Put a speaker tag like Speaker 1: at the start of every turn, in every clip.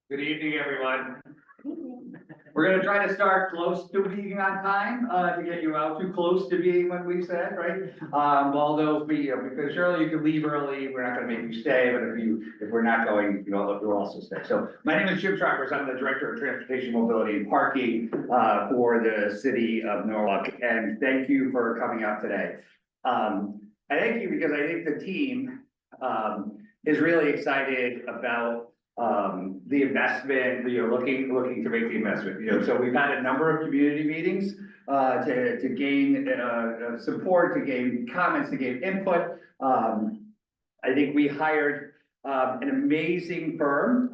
Speaker 1: Good evening, everyone. We're gonna try to start close to being on time, to get you out too close to being what we said, right? Although because Shirley, you can leave early, we're not gonna make you stay, but if we're not going, you'll also stay. So my name is Jim Trappers. I'm the Director of Transportation, Mobility and Parking, for the city of Norwalk. And thank you for coming out today. I thank you because I think the team, is really excited about the investment, looking to make the investment, so we've had a number of community meetings, to gain, support, to gain comments, to gain input. I think we hired, an amazing firm,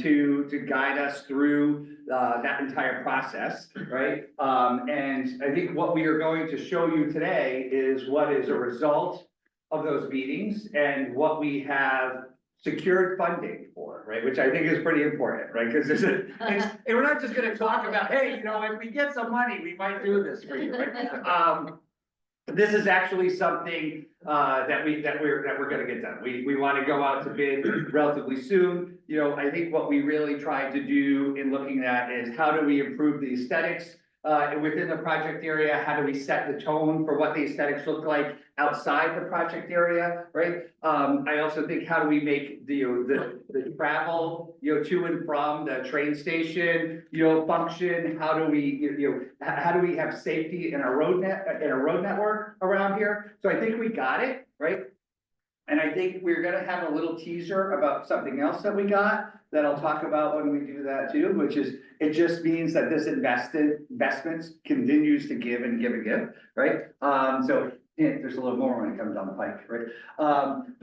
Speaker 1: to guide us through, that entire process, right? And I think what we are going to show you today is what is a result of those meetings and what we have secured funding for, right? Which I think is pretty important, right? Because we're not just gonna talk about, hey, if we get some money, we might do this for you, right? This is actually something that we're gonna get done. We want to go out to bid relatively soon. I think what we really tried to do in looking at is how do we improve the aesthetics within the project area? How do we set the tone for what the aesthetics look like outside the project area, right? I also think how do we make the travel, to and from the train station, function? How do we have safety in a road network around here? So I think we got it, right? And I think we're gonna have a little teaser about something else that we got that I'll talk about when we do that too, which is, it just means that this investment continues to give and give and give, right? So there's a little more when it comes down the pike, right? I'm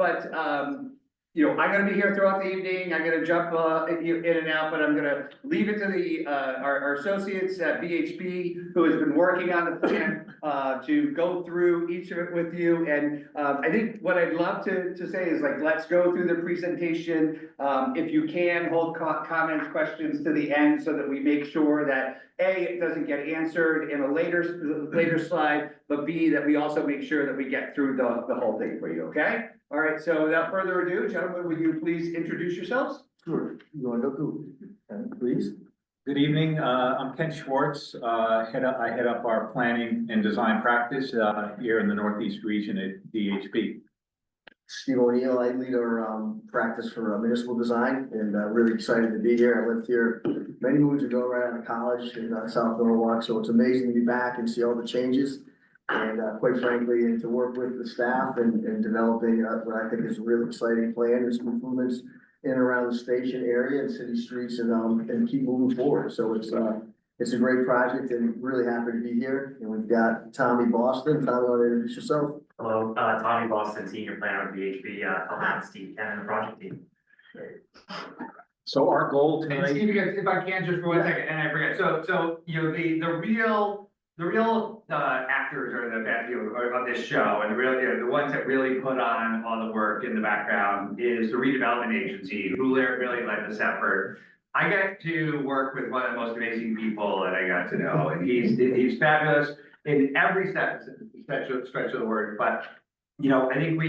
Speaker 1: gonna be here throughout the evening. I'm gonna jump in and out, but I'm gonna leave it to our associates at VHB who has been working on the plan to go through each of it with you. And I think what I'd love to say is let's go through the presentation. If you can, hold comments, questions to the end so that we make sure that A, it doesn't get answered in a later slide, but B, that we also make sure that we get through the whole thing for you, okay? All right, so without further ado, gentlemen, would you please introduce yourselves?
Speaker 2: Sure. You want to go through, please?
Speaker 3: Good evening. I'm Ken Schwartz. I head up our planning and design practice here in the Northeast region at DHB.
Speaker 2: Steve O'Neill. I lead our practice for municipal design, and really excited to be here. I lived here many moons ago, right out of college in South Norwalk, so it's amazing to be back and see all the changes. And quite frankly, and to work with the staff and developing what I think is a really exciting plan and some improvements in and around the station area and city streets and keep moving forward. So it's a great project and really happy to be here. And we've got Tommy Boston. Tommy, want to introduce yourself?
Speaker 4: Hello, Tommy Boston, Senior Planner with VHB, helping out Steve Ken and the project team.
Speaker 3: So our goal
Speaker 1: And
Speaker 3: tonight.
Speaker 1: Steve, if I can just for 1 second, and I forget, so the real actors or of this show, and the ones that really put on all the work in the background is the Redevelopment Agency, who really led this effort. I got to work with one of the most amazing people that I got to know, and he's fabulous in every stretch of the word, but I think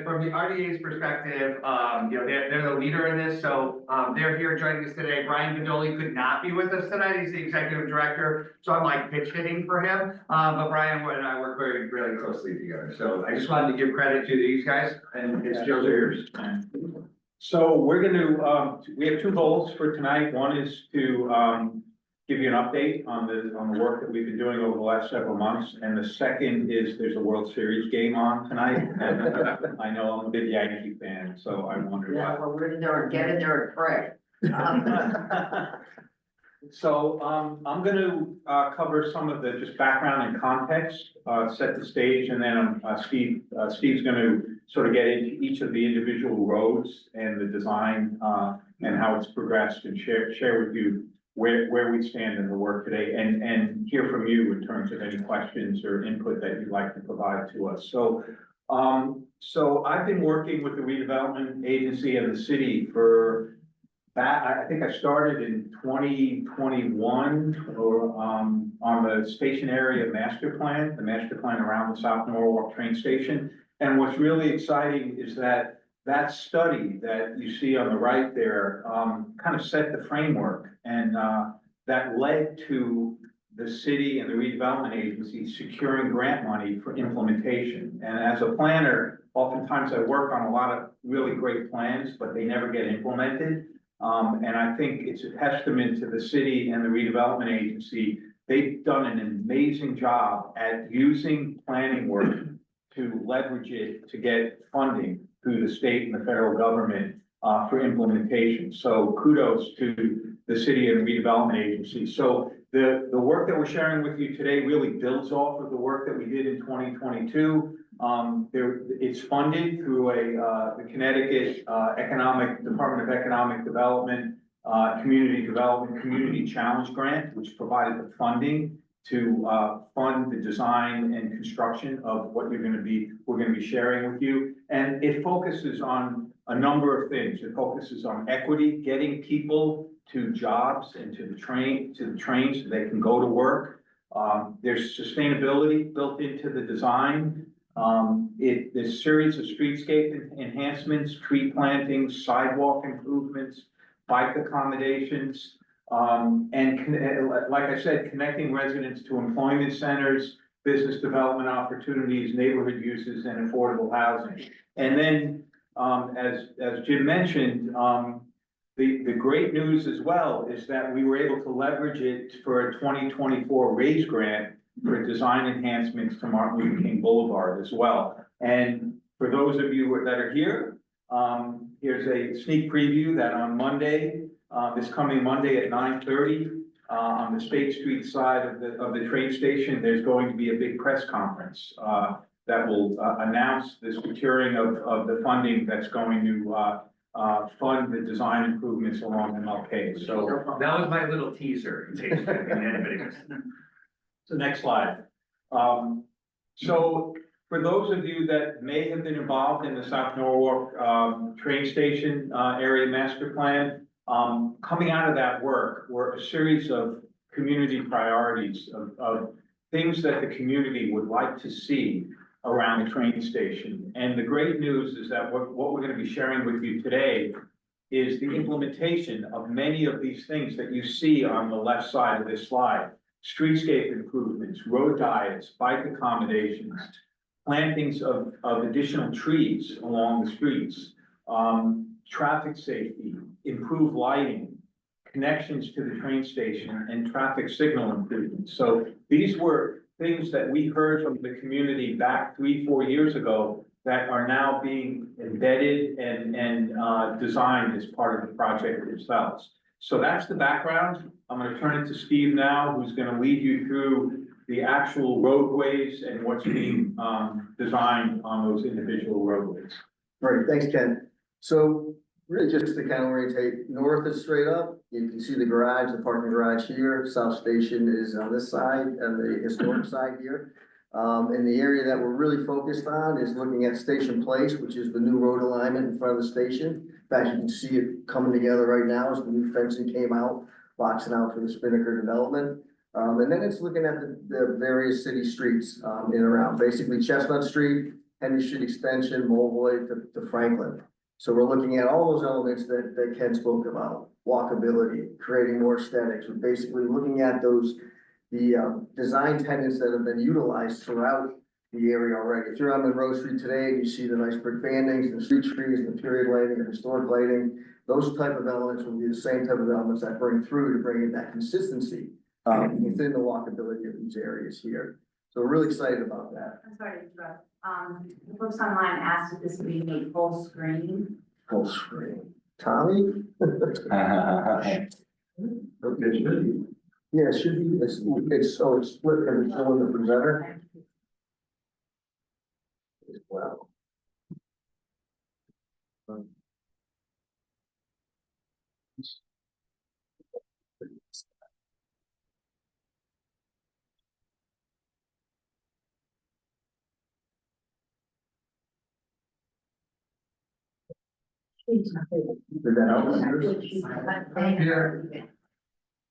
Speaker 1: from the RDA's perspective, they're the leader in this, so they're here joining us today. Brian Bedoli could not be with us tonight. He's the executive director, so I'm pitch hitting for him. But Brian and I work really closely together. So I just wanted to give credit to these guys, and it's Joe's ears.
Speaker 3: So we're going to. We have two goals for tonight. One is to give you an update on the work that we've been doing over the last several months, and the second is there's a World Series game on tonight, and I know I'm a big Yankee fan, so I wonder why.
Speaker 5: Well, we're in there and get in there and pray.
Speaker 3: So I'm going to cover some of the just background and context, set the stage, and then Steve's going to sort of get into each of the individual roads and the design and how it's progressed, and share with you where we stand in the work today, and hear from you in terms of any questions or input that you'd like to provide to us. So I've been working with the Redevelopment Agency and the city for that. I think I started in 2021 on the station area master plan, the master plan around the South Norwalk train station. And what's really exciting is that that study that you see on the right there, kind of set the framework, and, that led to the city and the redevelopment agency securing grant money for implementation. And as a planner, oftentimes I work on a lot of really great plans, but they never get implemented. And I think it's a testament to the city and the redevelopment agency. They've done an amazing job at using planning work to leverage it to get funding through the state and the federal government for implementation. So kudos to the city and redevelopment agency. So the work that we're sharing with you today really builds off of the work that we did in 2022. It's funded through the Connecticut Department of Economic Development, Community Challenge Grant, which provided the funding to fund the design and construction of what we're gonna be sharing with you. And it focuses on a number of things. It focuses on equity, getting people to jobs and to the trains so they can go to work. There's sustainability built into the design. There's a series of streetscape enhancements, tree plantings, sidewalk improvements, bike accommodations, like I said, connecting residents to employment centers, business development opportunities, neighborhood uses, and affordable housing. And then, as Jim mentioned, the great news as well is that we were able to leverage it for a 2024 RAISE grant for design enhancements to Martin Luther King Boulevard as well. And for those of you that are here, here's a sneak preview that on Monday, this coming Monday at 9:30, on the State Street side of the train station, there's going to be a big press conference that will announce the securing of the funding that's going to fund the design improvements along MLK. So
Speaker 1: That was my little teaser, in case anybody missed it.
Speaker 3: so next slide. So for those of you that may have been involved in the South Norwalk train station area master plan, coming out of that work were a series of community priorities of things that the community would like to see around the train station. And the great news is that what we're going to be sharing with you today is the implementation of many of these things that you see on the left side of this slide. Streetscape improvements, road diets, bike accommodations, plantings of additional trees along the streets, traffic safety, improved lighting, connections to the train station, and traffic signal improvements. So these were things that we heard from the community back 3-4 years ago that are now being embedded and designed as part of the project themselves. So that's the background. I'm going to turn it to Steve now, who's going to lead you through the actual roadways and what's being designed on those individual roadways.
Speaker 2: Right, thanks, Ken. So really just to kind of orientate, north is straight up. You can see the garage, the parking garage here. South Station is on this side and the historic side here. And the area that we're really focused on is looking at Station Place, which is the new road alignment in front of the station. In fact, you can see it coming together right now as the new fencing came out, boxing out for the Spinnaker development. And then it's looking at the various city streets in and around, basically Chestnut Street, Henry Street Extension, Mulvoy to Franklin. So we're looking at all those elements that Ken spoke about, walkability, creating more aesthetics. We're basically looking at the design tenets that have been utilized throughout the area already. If you're on Monroe Street today, you see the nice brick bandings, the street trees, the period lighting, the historic lighting. Those type of elements will be the same type of elements that bring through to bring in that consistency within the walkability of these areas here. So we're really excited about that.
Speaker 6: I'm sorry to interrupt. The folks online asked if this would be made full screen.
Speaker 2: Full screen. Tommy?
Speaker 1: Okay,
Speaker 2: Yeah, it should be. It's split because it's showing the presenter as well. Did that help?
Speaker 1: Here.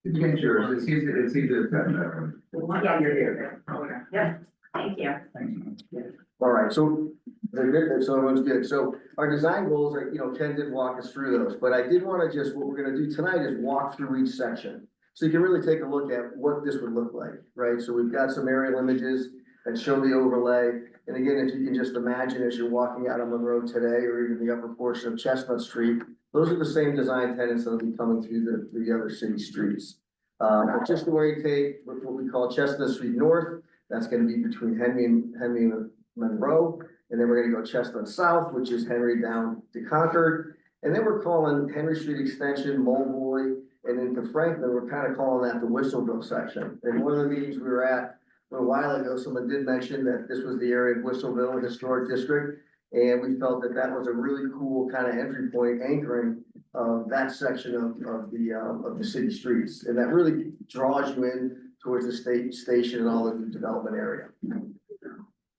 Speaker 1: You can yours, it's easier to cut that one.
Speaker 6: Yeah, you're here. Yep, thank you.
Speaker 2: All right, so They're good, so everyone's good. So our design goals are, Ken did walk us through those, but I did wanna what we're gonna do tonight is walk through each section. So you can really take a look at what this would look like, right? So we've got some aerial images that show the overlay. And again, if you can just imagine as you're walking out on Monroe today, or even the upper portion of Chestnut Street, those are the same design tenants that'll be coming through the other city streets. But just to orientate with what we call Chestnut Street North, that's gonna be between Henry and Monroe. And then we're gonna go Chestnut South, which is Henry down to Concord. And then we're calling Henry Street Extension, Molboy, and into Franklin, we're kind of calling that the Whistleville section. And one of the meetings we were at a little while ago, someone did mention that this was the area of Whistleville Historic District. And we felt that that was a really cool kind of entry point anchoring of that section of the city streets. And that really draws you in towards the station and all the new development area.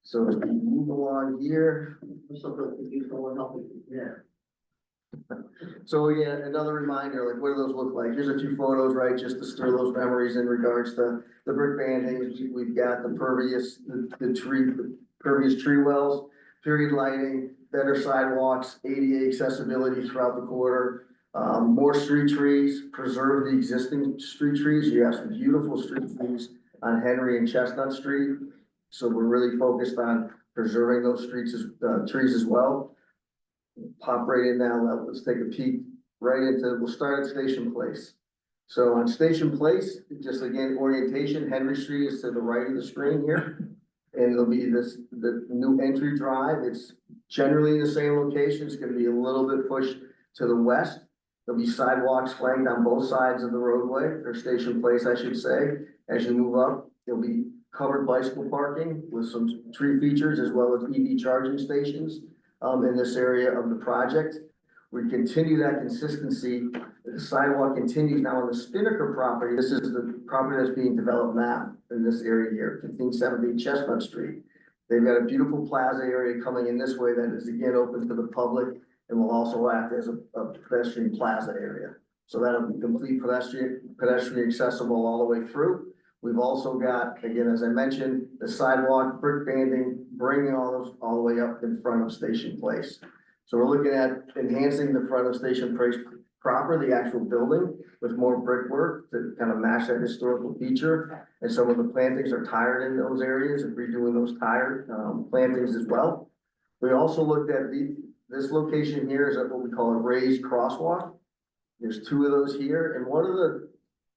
Speaker 2: So as we move along here.
Speaker 5: Yeah.
Speaker 2: So again, another reminder, like what do those look like? Here's a few photos, right, just to stir those memories in regards to the brick bandings. We've got the pervious tree wells, period lighting, better sidewalks, ADA accessibility throughout the corridor. More street trees, preserve the existing street trees. You have some beautiful street trees on Henry and Chestnut Street. So we're really focused on preserving those trees as well. Pop right in now, let's take a peek right into, we'll start at Station Place. So on Station Place, just again, orientation, Henry Street is to the right of the screen here. And it'll be the new entry drive, it's generally in the same location, it's gonna be a little bit pushed to the west. There'll be sidewalks flanked on both sides of the roadway, or Station Place, I should say. As you move up, there'll be covered bicycle parking with some tree features as well as EV charging stations. In this area of the project. We continue that consistency. The sidewalk continues now on the Spinnaker property. This is the property that's being developed now in this area here, 1517 Chestnut Street. They've got a beautiful plaza area coming in this way that is again open to the public and will also act as a pedestrian plaza area. So that'll be complete pedestrian accessible all the way through. We've also got, again, as I mentioned, the sidewalk, brick banding, bringing all those all the way up in front of Station Place. So we're looking at enhancing the front of Station Place proper, the actual building, with more brickwork to kind of match that historical feature. And some of the plantings are tired in those areas and redoing those tired plantings as well. We also looked at this location here is at what we call a raised crosswalk. There's two of those here, and one of the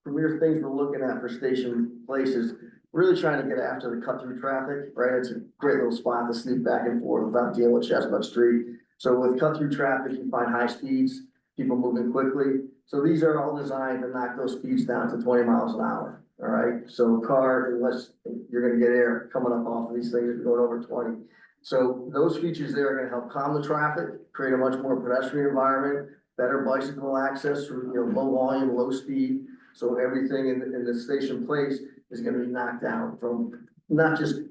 Speaker 2: premier things we're looking at for Station Place is really trying to get after the cut through traffic, right? It's a great little spot to sneak back and forth without dealing with Chestnut Street. So with cut through traffic, you find high speeds, people moving quickly. So these are all designed to knock those speeds down to 20 miles an hour, all right? So car, unless you're gonna get air coming up off of these things if you're going over 20. So those features there are gonna help calm the traffic, create a much more pedestrian environment, better bicycle access through, low volume, low speed. So everything in the Station Place is gonna be knocked down from not just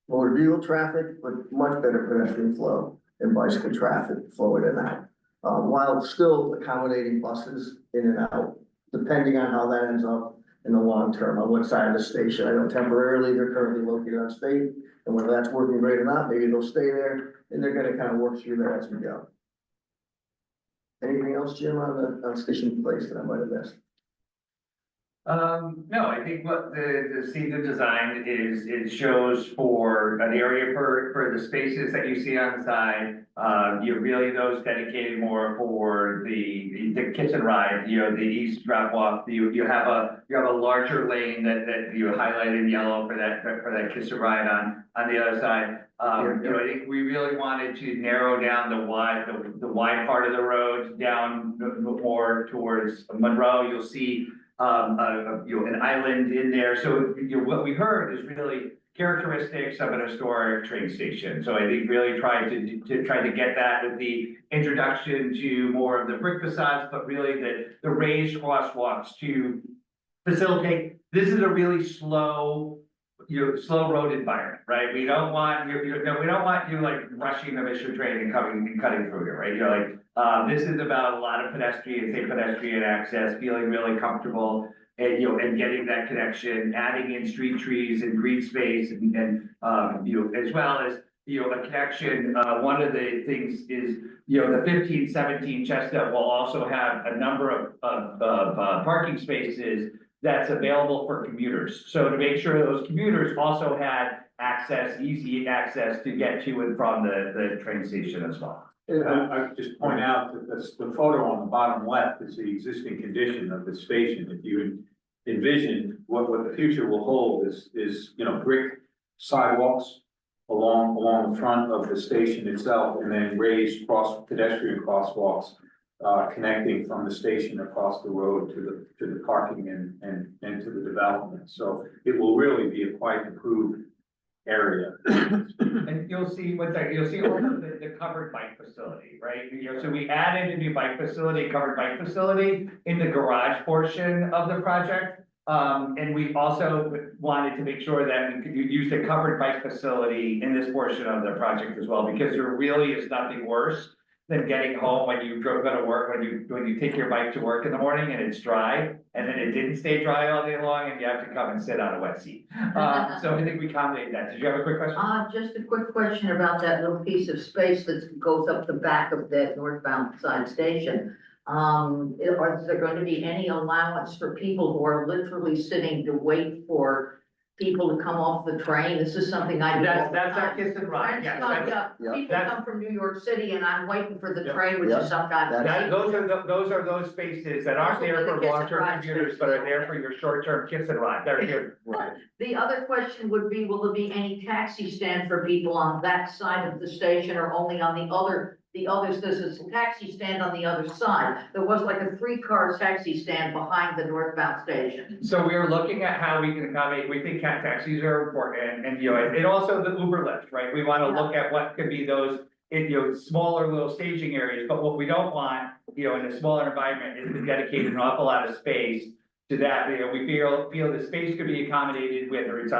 Speaker 2: motor vehicle traffic, but much better pedestrian flow and bicycle traffic flow in and out. While still accommodating buses in and out, depending on how that ends up in the long term, on what side of the station. I know temporarily they're currently located on State, and whether that's working great or not, maybe they'll stay there, and they're gonna kind of work through that as we go. Anything else, Jim, on Station Place that I might have missed?
Speaker 1: No, I think what the design is, it shows for an area for the spaces that you see on the side. You really those dedicated more for the kiss and ride, the east drop off. You have a larger lane that you highlighted in yellow for that kiss and ride on the other side. I think we really wanted to narrow down the wide part of the road down more towards Monroe. You'll see an island in there. So what we heard is really characteristics of an historic train station. So I think really tried to get that with the introduction to more of the brick facades, but really the raised crosswalks to facilitate. This is a really slow road environment, right? We don't want we don't want you like rushing the mission train and cutting through here, right? This is about a lot of pedestrian access, feeling really comfortable and, and getting that connection, adding in street trees and green space and as well as, a connection, one of the things is, the 1517 Chestnut will also have a number of parking spaces that's available for commuters. So to make sure those commuters also had access, easy access to get to and from the train station as well.
Speaker 3: I just point out that the photo on the bottom left is the existing condition of the station. If you envision what the future will hold is, brick sidewalks along the front of the station itself, and then raised pedestrian crosswalks connecting from the station across the road to the parking and to the development. So it will really be a quite improved area.
Speaker 1: And you'll see all of the covered bike facility, right? So we added a new bike facility, covered bike facility in the garage portion of the project. And we also wanted to make sure that we could use the covered bike facility in this portion of the project as well, because there really is nothing worse than getting home when you go to work, when you take your bike to work in the morning and it's dry, and then it didn't stay dry all day long, and you have to come and sit on a wet seat. So I think we accommodate that. Did you have a quick question?
Speaker 5: Just a quick question about that little piece of space that goes up the back of that northbound side station. Is there going to be any allowance for people who are literally sitting to wait for people to come off the train? This is something I do.
Speaker 1: That's our kiss and ride. Yes,
Speaker 5: People come from New York City and I'm waiting for the
Speaker 1: Yep.
Speaker 5: train, which
Speaker 2: Yep.
Speaker 5: is sometimes.
Speaker 1: those are those spaces that aren't there for long-term commuters, but are there for your short-term kiss and ride. They're here.
Speaker 2: Right.
Speaker 5: The other question would be, will there be any taxi stand for people on that side of the station or only on the others? There's a taxi stand on the other side. There was like a 3-car taxi stand behind the northbound station.
Speaker 1: So we are looking at how we can accommodate, we think cat taxis are important, and and also the Uber Lyft, right? We wanna look at what could be those, smaller little staging areas, but what we don't want, in a smaller environment is to dedicate an awful lot of space to that. We feel the space could be accommodated with, or it's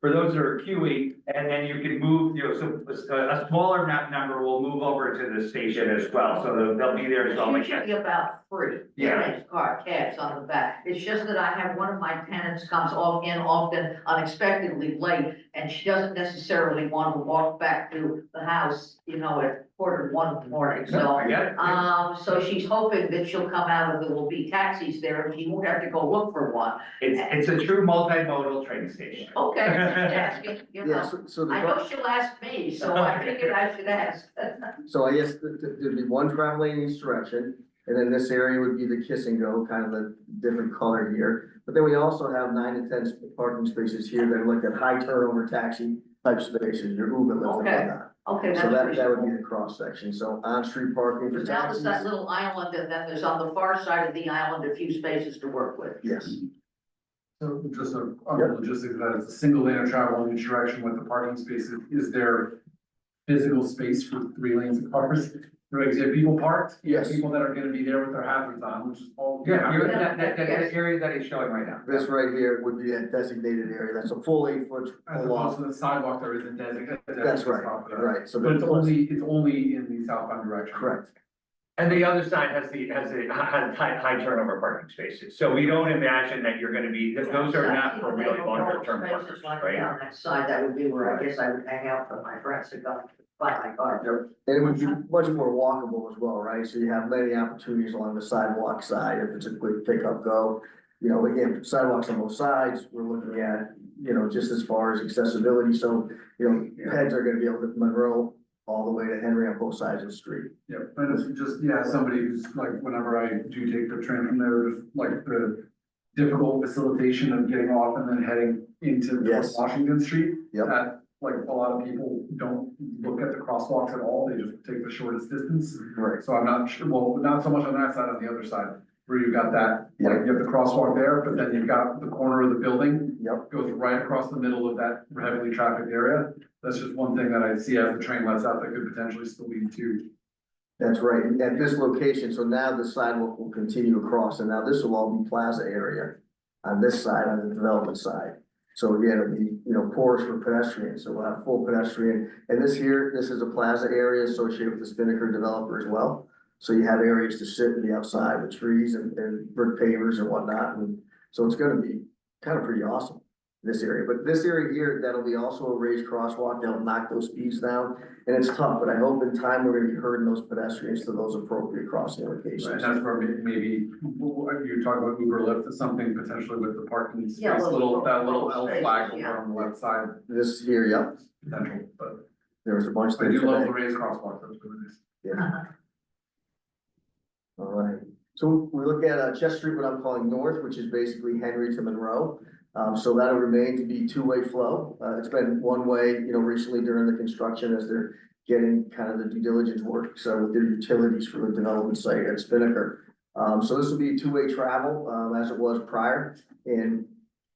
Speaker 1: for those that are queuing, and then you can move, so a smaller number will move over to the station as well, so they'll be there as well.
Speaker 5: It's usually about 3.
Speaker 1: Yeah.
Speaker 5: Cabs on the back. It's just that I have one of my tenants comes often unexpectedly late, and she doesn't necessarily want to walk back to the house, at 1:45 in the morning,
Speaker 1: No,
Speaker 5: so.
Speaker 1: I get it.
Speaker 5: So she's hoping that she'll come out and there will be taxis there, and she won't have to go look for one.
Speaker 1: It's a true multimodal train station.
Speaker 5: Okay, just asking,
Speaker 2: Yeah, so
Speaker 5: I know she'll ask me, so I figured I should ask.
Speaker 2: So I guess there'd be one travel lane in each direction, and then this area would be the kiss and go, kind of a different color here. But then we also have 9 to 10 parking spaces here that are like that high turnover taxi type spaces, your Uber Lyft and
Speaker 5: Okay.
Speaker 2: whatnot.
Speaker 5: Okay,
Speaker 2: So
Speaker 5: that's
Speaker 2: that would be
Speaker 5: reasonable.
Speaker 2: the cross section, so on-street parking for
Speaker 5: Because now there's that
Speaker 2: taxis,
Speaker 5: little island, and then there's on the far side of the island, a few spaces to work with.
Speaker 2: yes.
Speaker 7: So just a logistics of that, it's a single lane of travel in each direction with the parking spaces. Is there physical space for 3 lanes of cars? Right, you have people parked, you have
Speaker 2: Yes.
Speaker 7: people that are gonna be there with their hazards on, which is all.
Speaker 1: Yeah, that area that he's showing right now.
Speaker 2: This right here would be that designated area, that's a full 8-foot
Speaker 7: As
Speaker 2: pull off.
Speaker 7: opposed to the sidewalk, there isn't designated.
Speaker 2: That's right, right, so
Speaker 7: But
Speaker 2: that's
Speaker 7: it's only in the southbound direction.
Speaker 2: correct.
Speaker 1: And the other side has high turnover parking spaces, so we don't imagine that you're gonna be, those are not for really longer term parkers, right?
Speaker 5: On that side, that would be where I guess I would hang out for my friends to go buy my car.
Speaker 2: And it would be much more walkable as well, right? So you have many opportunities along the sidewalk side, if it's a quick pickup go. Again, sidewalks on both sides, we're looking at, just as far as accessibility, so, heads are gonna be able to Monroe all the way to Henry on both sides of the street.
Speaker 7: Yeah, and it's just, somebody who's like, whenever I do take the train from there, there's like the difficult facilitation of getting off and then heading into
Speaker 2: Yes.
Speaker 7: Washington Street.
Speaker 2: Yep.
Speaker 7: Like a lot of people don't look at the crosswalks at all, they just take the shortest distance.
Speaker 2: Right.
Speaker 7: So I'm not sure, well, not so much on that side, on the other side, where you've got that, like, you have the crosswalk there, but then you've got the corner of the building.
Speaker 2: Yep.
Speaker 7: Goes right across the middle of that heavily trafficked area. That's just one thing that I see as the train lets out that could potentially still lead to.
Speaker 2: That's right, and at this location, so now the sidewalk will continue across, and now this will all be plaza area on this side, on the development side. So again, it'll be, porous for pedestrians, so we'll have full pedestrian, and this is a plaza area associated with the Spinnaker developer as well. So you have areas to sit and be outside with trees and brick pavers and whatnot, and so it's gonna be kind of pretty awesome. this area, but this area here, that'll be also a raised crosswalk, that'll knock those speeds down. And it's tough, but I hope in time we're gonna be herding those pedestrians to those appropriate crossing
Speaker 7: And
Speaker 2: locations.
Speaker 7: that's where maybe, you talk about Uber Lyft, something potentially with the parking space,
Speaker 5: Yeah,
Speaker 7: that little L
Speaker 5: spaces,
Speaker 7: flag over
Speaker 5: yeah.
Speaker 7: on the left side,
Speaker 2: This here, yep,
Speaker 7: potential, but
Speaker 2: there was a bunch
Speaker 7: I
Speaker 2: there
Speaker 7: do love
Speaker 2: today.
Speaker 7: the raised crosswalk, that's really nice.
Speaker 2: Yeah. All right, so we look at Chest Street, what I'm calling north, which is basically Henry to Monroe. So that'll remain to be two-way flow. It's been one way, recently during the construction as they're getting kind of the due diligence work, so with their utilities for the development site at Spinnaker. So this will be two-way travel, as it was prior. And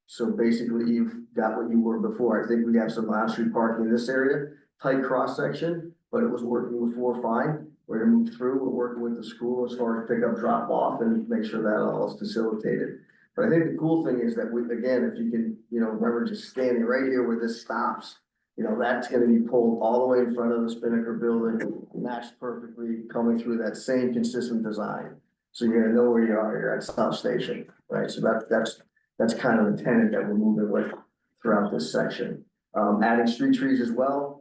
Speaker 2: so basically you've got what you were before. I think we have some on-street parking in this area, tight cross-section, but it was working before fine. We're gonna move through, we're working with the school as far as pick up, drop off and make sure that all is facilitated. But I think the cool thing is that again, if you can, remember just standing right here where this stops, that's gonna be pulled all the way in front of the Spinnaker building, matched perfectly, coming through that same consistent design. So you're gonna know where you are, you're at South Station, right? So that's kind of the tenet that we're moving with throughout this section. Adding street trees as well.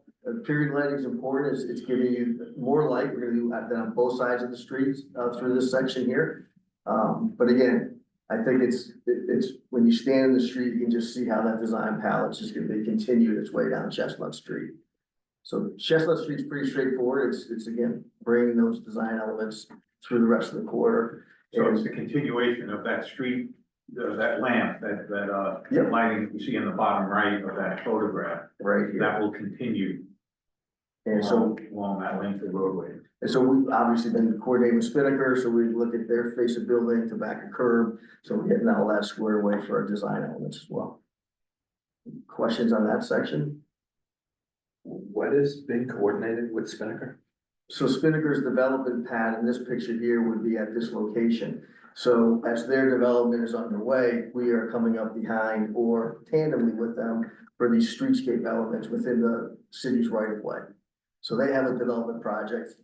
Speaker 2: Period lighting is important, it's giving you more light, we're gonna do that on both sides of the streets, through this section here. But again, I think it's when you stand in the street, you can just see how that design palette's just gonna be continued its way down Chestnut Street. So Chestnut Street's pretty straightforward, it's again, bringing those design elements through the rest of the quarter.
Speaker 3: So it's the continuation of that street, that lamp, that
Speaker 2: Yep.
Speaker 3: lighting that you see in the bottom right of that photograph,
Speaker 2: Right here,
Speaker 3: that will continue
Speaker 2: and so.
Speaker 3: along that length of roadway.
Speaker 2: And so we've obviously been coordinating with Spinnaker, so we look at their face of building to back a curb, so we're getting all that squared away for our design elements as well. Questions on that section?
Speaker 8: What has been coordinated with Spinnaker?
Speaker 2: So Spinnaker's development pad in this picture here would be at this location. So as their development is underway, we are coming up behind or tandemly with them for these streetscape elements within the city's right of way. So they have a development project.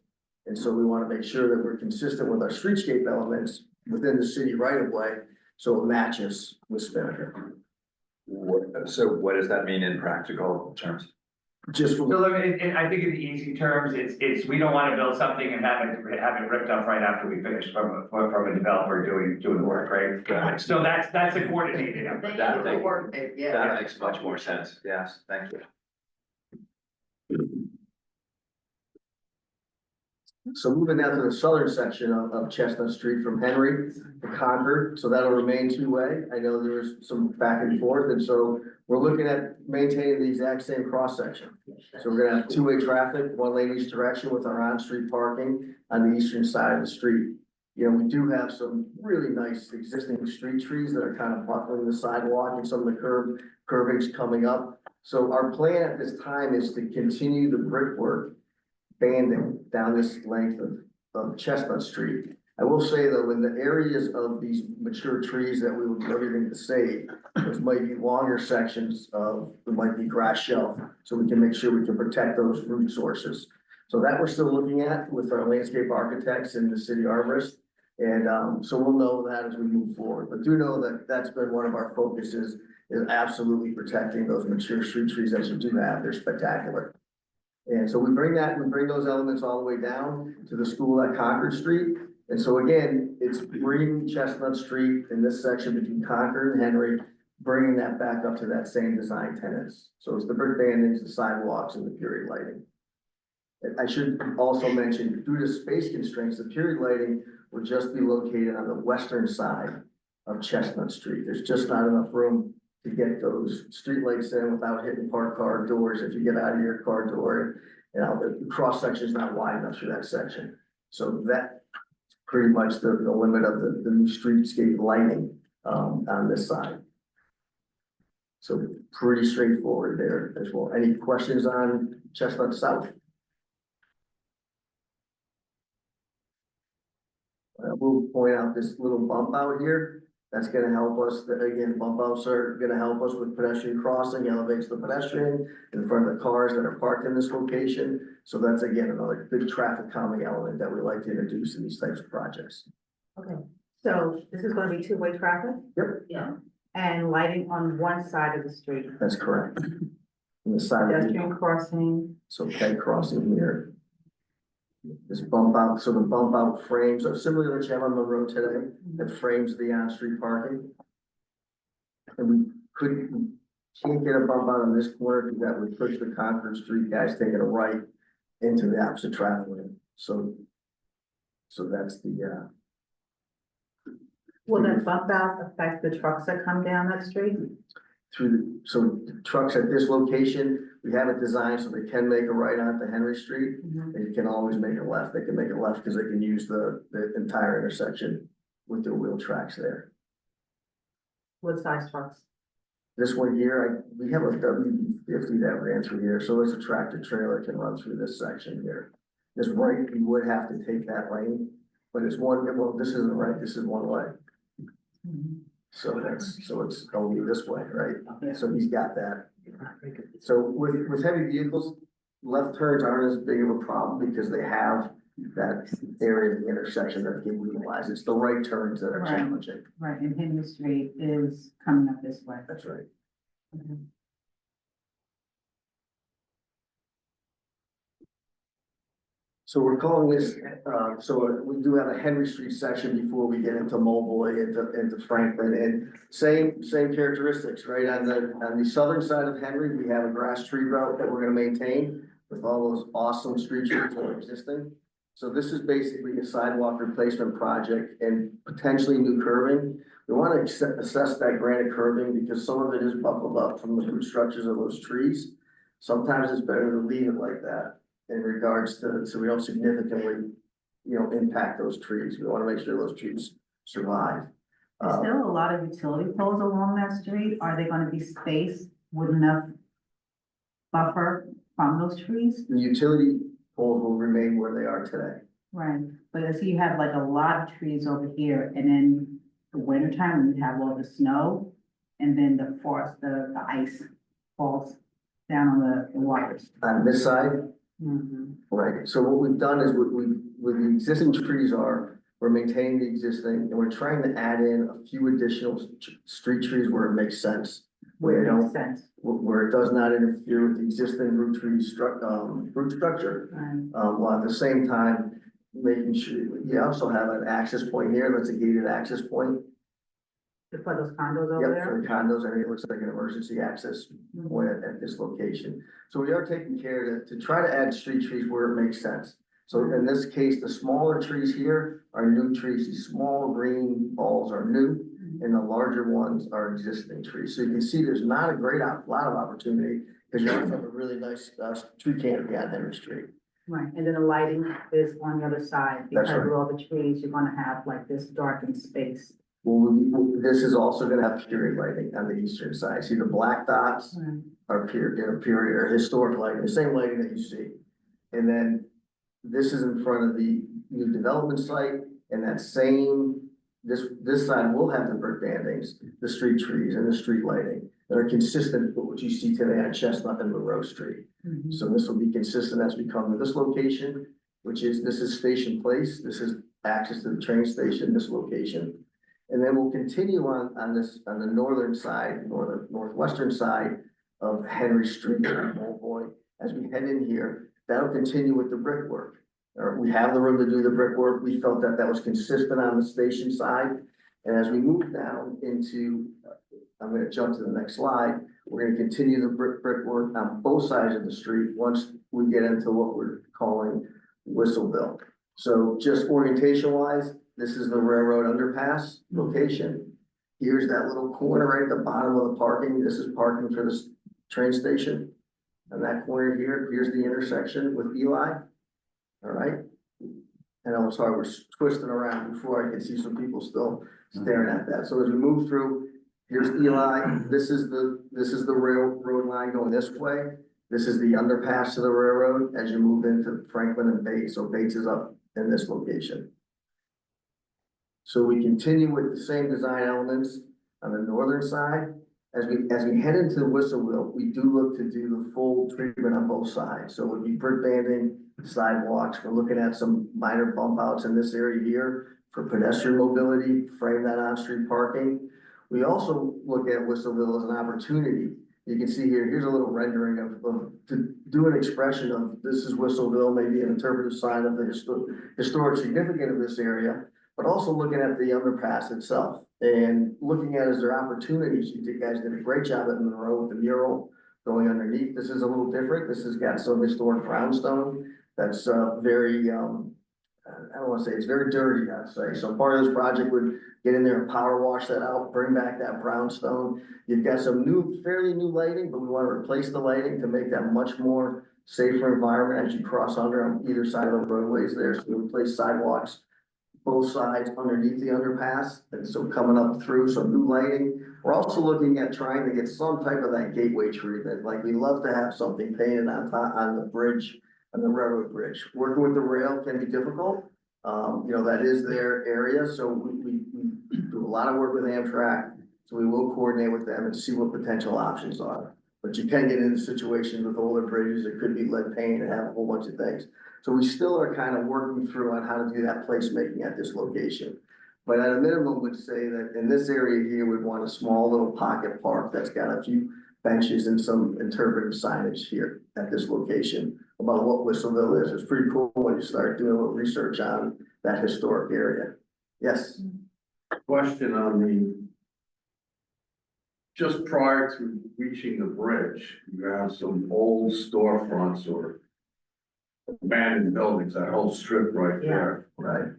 Speaker 2: And so we want to make sure that we're consistent with our streetscape elements within the city right of way, so it matches with Spinnaker.
Speaker 8: So what does that mean in practical terms?
Speaker 2: Just for,
Speaker 1: So look, and I think in the easy terms, it's, we don't wanna build something and have it ripped up right after we finish from a developer doing the work, right? So that's a coordinated effort.
Speaker 5: They
Speaker 8: That
Speaker 5: need to
Speaker 8: makes-
Speaker 5: work it, yeah.
Speaker 8: That makes much more sense. Yes, thank you.
Speaker 2: so moving down to the southern section of Chestnut Street from Henry to Concord, so that'll remain two-way. I know there's some back and forth, and so we're looking at maintaining the exact same cross-section. So we're gonna have two-way traffic, one lane each direction with our on-street parking on the eastern side of the street. We do have some really nice existing street trees that are kind of buckling the sidewalk and some of the curbings coming up. So our plan at this time is to continue the brickwork banding down this length of Chestnut Street. I will say though, in the areas of these mature trees that we would do everything to save, those might be longer sections it might be grass shelf, so we can make sure we can protect those root sources. So that we're still looking at with our landscape architects and the city arborist. And so we'll know that as we move forward, but do know that that's been one of our focuses, is absolutely protecting those mature street trees that you do have. They're spectacular. And so we bring those elements all the way down to the school at Concord Street. And so again, it's bringing Chestnut Street in this section between Concord and Henry, bringing that back up to that same design tenants. So it's the brick bandings, the sidewalks, and the period lighting. I should also mention, due to space constraints, the period lighting will just be located on the western side of Chestnut Street. There's just not enough room to get those streetlights in without hitting parked car doors if you get out of your car door. The cross section is not wide enough for that section. So that's pretty much the limit of the new streetscape lighting on this side. So pretty straightforward there as well. Any questions on Chestnut South? We'll point out this little bump out here. That's gonna help us, again, bump outs are gonna help us with pedestrian crossing, elevates the pedestrian in front of the cars that are parked in this location. So that's again, another good traffic calming element that we like to introduce in these types of projects.
Speaker 9: Okay, so this is gonna be two-way traffic?
Speaker 2: Yep.
Speaker 5: Yeah.
Speaker 9: And lighting on one side of the street,
Speaker 2: That's correct. On the side of the,
Speaker 9: pedestrian crossing,
Speaker 2: so peg crossing here. This bump out, so the bump out frames are similar to what you have on the road today, that frames the on-street parking. And we can't get a bump out on this corner because that would push the Concord Street guys taking a right into the opposite traffic lane. So that's the,
Speaker 9: will that bump out affect the trucks that come down that street?
Speaker 2: so trucks at this location, we have it designed so they can make a right onto Henry Street. They can always make a left. They can make a left because they can use the entire intersection with their wheel tracks there.
Speaker 9: What size trucks?
Speaker 2: This one here, we have a W50 that ran through here, so it's a tractor trailer can run through this section here. This right, you would have to take that lane, but it's one, well, this isn't right, this is one way. So it's only this way, right? So he's got that. So with heavy vehicles, left turns aren't as big of a problem because they have that area of the intersection that can utilize. It's the right turns that are
Speaker 9: Right.
Speaker 2: challenging.
Speaker 9: Right, and Henry Street is coming up this way.
Speaker 2: That's right. So we're calling this, so we do have a Henry Street section before we get into Mobley, into Franklin, and same characteristics, right? On the southern side of Henry, we have a grass tree route that we're gonna maintain with all those awesome street trees that are existing. So this is basically a sidewalk replacement project and potentially new curbing. We want to assess that granite curbing because some of it is buckled up from the root structures of those trees. Sometimes it's better to leave it like that in regards to, so we don't significantly, impact those trees. We want to make sure those trees survive.
Speaker 9: There's still a lot of utility poles along that street. Are they gonna be spaced with enough buffer from those trees?
Speaker 2: The utility poles will remain where they are today.
Speaker 9: Right, but I see you have like a lot of trees over here, and then the winter time, when you have all the snow, and then the forest, the ice falls down on the wires.
Speaker 2: On this side, right, so what we've done is with the existing trees we're maintaining the existing, and we're trying to add in a few additional street trees where it makes sense. Where
Speaker 9: Makes sense.
Speaker 2: where it does not interfere with the existing root structure.
Speaker 9: Right.
Speaker 2: While at the same time, making sure, you also have an access point here, that's a gated access point.
Speaker 9: To put those condos over
Speaker 2: Yep,
Speaker 9: there?
Speaker 2: for the condos, and it looks like an emergency access point at this location. So we are taking care to try to add street trees where it makes sense. So in this case, the smaller trees here are new trees, these small green balls are new, and the larger ones are existing trees. So you can see there's not a lot of opportunity, because you also have a really nice tree canopy on Henry Street.
Speaker 9: Right, and then the lighting is on the other side,
Speaker 2: That's
Speaker 9: because of
Speaker 2: right.
Speaker 9: all the trees, you're gonna have like this darkened space.
Speaker 2: Well, this is also gonna have period lighting on the eastern side. See the black dots are period or historic lighting, the same lighting that you see. And then this is in front of the new development site, and that same, this side will have the brick bandings, the street trees and the street lighting that are consistent with what you see today on Chestnut and Monroe Street. So this will be consistent as we come to this location, this is Station Place, this is access to the train station, this location. And then we'll continue on the northern side, northwestern side of Henry Street, as we head in here, that'll continue with the brickwork. We have the room to do the brickwork. We felt that was consistent on the station side. And as we move down into, I'm gonna jump to the next slide, we're gonna continue the brickwork on both sides of the street once we get into what we're calling Whistleville. So just orientation wise, this is the railroad underpass location. Here's that little corner right at the bottom of the parking. This is parking for this train station. And that corner here's the intersection with Eli. All right. And I'm sorry, we're twisting around before I can see some people still staring at that. So as we move through, here's Eli. This is the railroad line going this way. This is the underpass to the railroad as you move into Franklin and Bates. So Bates is up in this location. So we continue with the same design elements on the northern side. As we head into the Whistleville, we do look to do the full treatment on both sides. So it would be brick banding, sidewalks. We're looking at some minor bump outs in this area here for pedestrian mobility, frame that on-street parking. We also look at Whistleville as an opportunity. You can see here, here's a little rendering of, to do an expression of, this is Whistleville, maybe an interpretive sign of the historic significance of this area, but also looking at the underpass itself and looking at, is there opportunities? You guys did a great job at Monroe with the mural going underneath. This is a little different. This has got some historic brownstone that's, very, I don't wanna say, it's very dirty, I'd say. So part of this project would get in there and power wash that out, bring back that brownstone. You've got some new, fairly new lighting, but we wanna replace the lighting to make that much more safer environment as you cross under on either side of the roadways there. So we replace sidewalks, both sides underneath the underpass, and so coming up through some new lighting. We're also looking at trying to get some type of that gateway treatment, like we love to have something painted on top, on the bridge, on the railroad bridge. Working with the rail can be difficult. That is their area, so we do a lot of work with Amtrak. So we will coordinate with them and see what potential options are. But you can get into situations with older bridges, it could be lead paint and have a whole bunch of things. So we still are kind of working through on how to do that placemaking at this location. But at a minimum, would say that in this area here, we'd want a small little pocket park that's got a few benches and some interpretive signage here at this location about what Whistleville is. It's pretty cool when you start doing a little research on that historic area. Yes,
Speaker 8: Question on the, just prior to reaching the bridge, you have some old storefronts or abandoned buildings, that whole strip right there.
Speaker 2: right.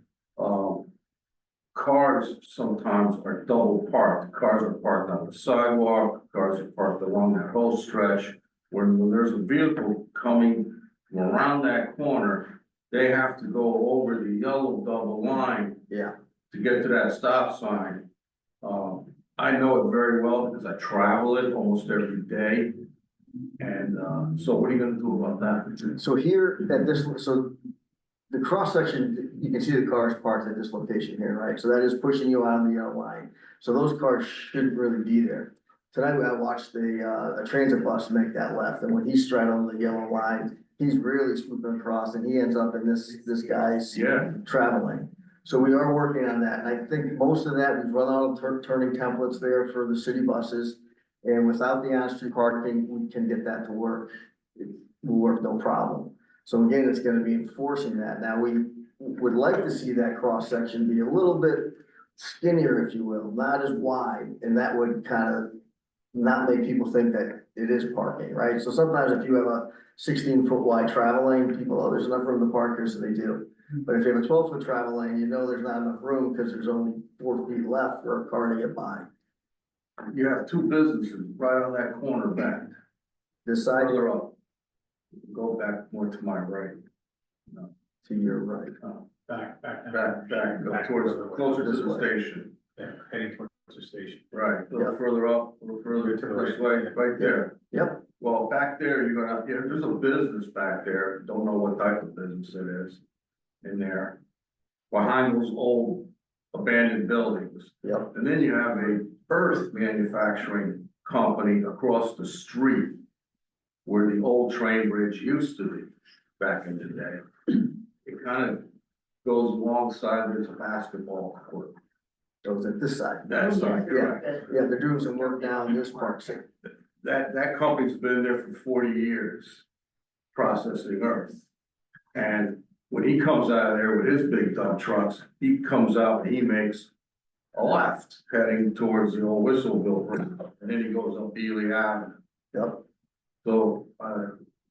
Speaker 8: Cars sometimes are double parked. Cars are parked on the sidewalk, cars are parked along that whole stretch. When there's a vehicle coming from around that corner, they have to go over the yellow double line.
Speaker 2: Yeah.
Speaker 8: To get to that stop sign. I know it very well because I travel it almost every day. And, so what are you gonna do about that?
Speaker 2: So here at this, so the cross section, you can see the cars parked at this location here, right? So that is pushing you on the yellow line. So those cars shouldn't really be there. Tonight I watched a transit bus make that left, and when he's straddling the yellow line, he's really swooping across and he ends up in this guy's traveling. So we are working on that, and I think most of that, we've run out of turning templates there for the city buses. And without the on-street parking, we can get that to work. It will work no problem. So again, it's gonna be enforcing that. Now, we would like to see that cross section be a little bit skinnier, if you will, not as wide, and that would kind of not make people think that it is parking, right? So sometimes if you have a 16-foot wide travel lane, people, oh, there's enough room to park here, so they do. But if you have a 12-foot travel lane, you know there's not enough room because there's only 4 feet left for a car to get by.
Speaker 8: You have two businesses right on that corner back,
Speaker 2: This side
Speaker 8: further up. Go back more to my right.
Speaker 2: to your right.
Speaker 3: Back,
Speaker 8: Go towards, closer to the station.
Speaker 3: Yeah, heading towards the station.
Speaker 8: Right, a little further up, a little further to this way, right there.
Speaker 2: Yep.
Speaker 8: Well, back there, you're gonna, there's a business back there, don't know what type of business it is in there. Behind those old abandoned buildings.
Speaker 2: Yep.
Speaker 8: And then you have a earth manufacturing company across the street where the old train bridge used to be back in the day. It kind of goes alongside, there's a basketball court.
Speaker 2: So it's at this side.
Speaker 8: That side, correct.
Speaker 2: Yeah, they're doing some work down this park section.
Speaker 8: That company's been there for 40 years, processing earth. And when he comes out of there with his big dump trucks, he comes out and he makes a left heading towards the old Whistleville Road, and then he goes up Ely Avenue.
Speaker 2: Yep.
Speaker 8: So,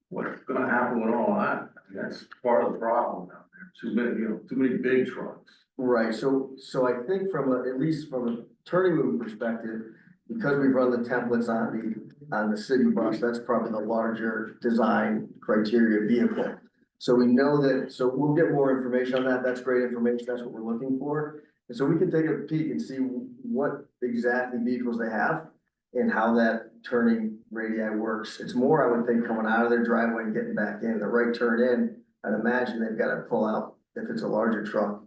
Speaker 8: what's gonna happen with all that? I mean, that's part of the problem down there. Too many big trucks.
Speaker 2: Right, so I think at least from a turning movement perspective, because we've run the templates on the city bus, that's probably the larger design criteria vehicle. So we know that, so we'll get more information on that. That's great information. That's what we're looking for. And so we can take a peek and see what exactly vehicles they have and how that turning radii works. It's more, I would think, coming out of their driveway and getting back in. The right turn in, I'd imagine they've got to pull out, if it's a larger truck,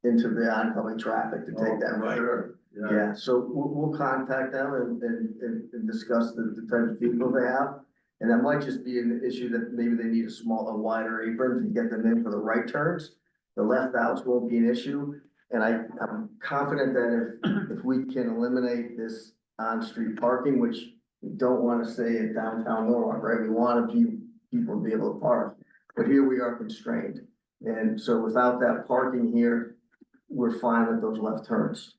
Speaker 2: into the oncoming traffic to take that right.
Speaker 8: Sure.
Speaker 2: Yeah, so we'll contact them and discuss the type of vehicle they have. And that might just be an issue that maybe they need a wider apron to get them in for the right turns. The left outs won't be an issue. And I'm confident that if we can eliminate this on-street parking, which we don't want to say in downtown Norwalk, right? We want people to be able to park, but here we are constrained. And so without that parking here, we're fine with those left turns.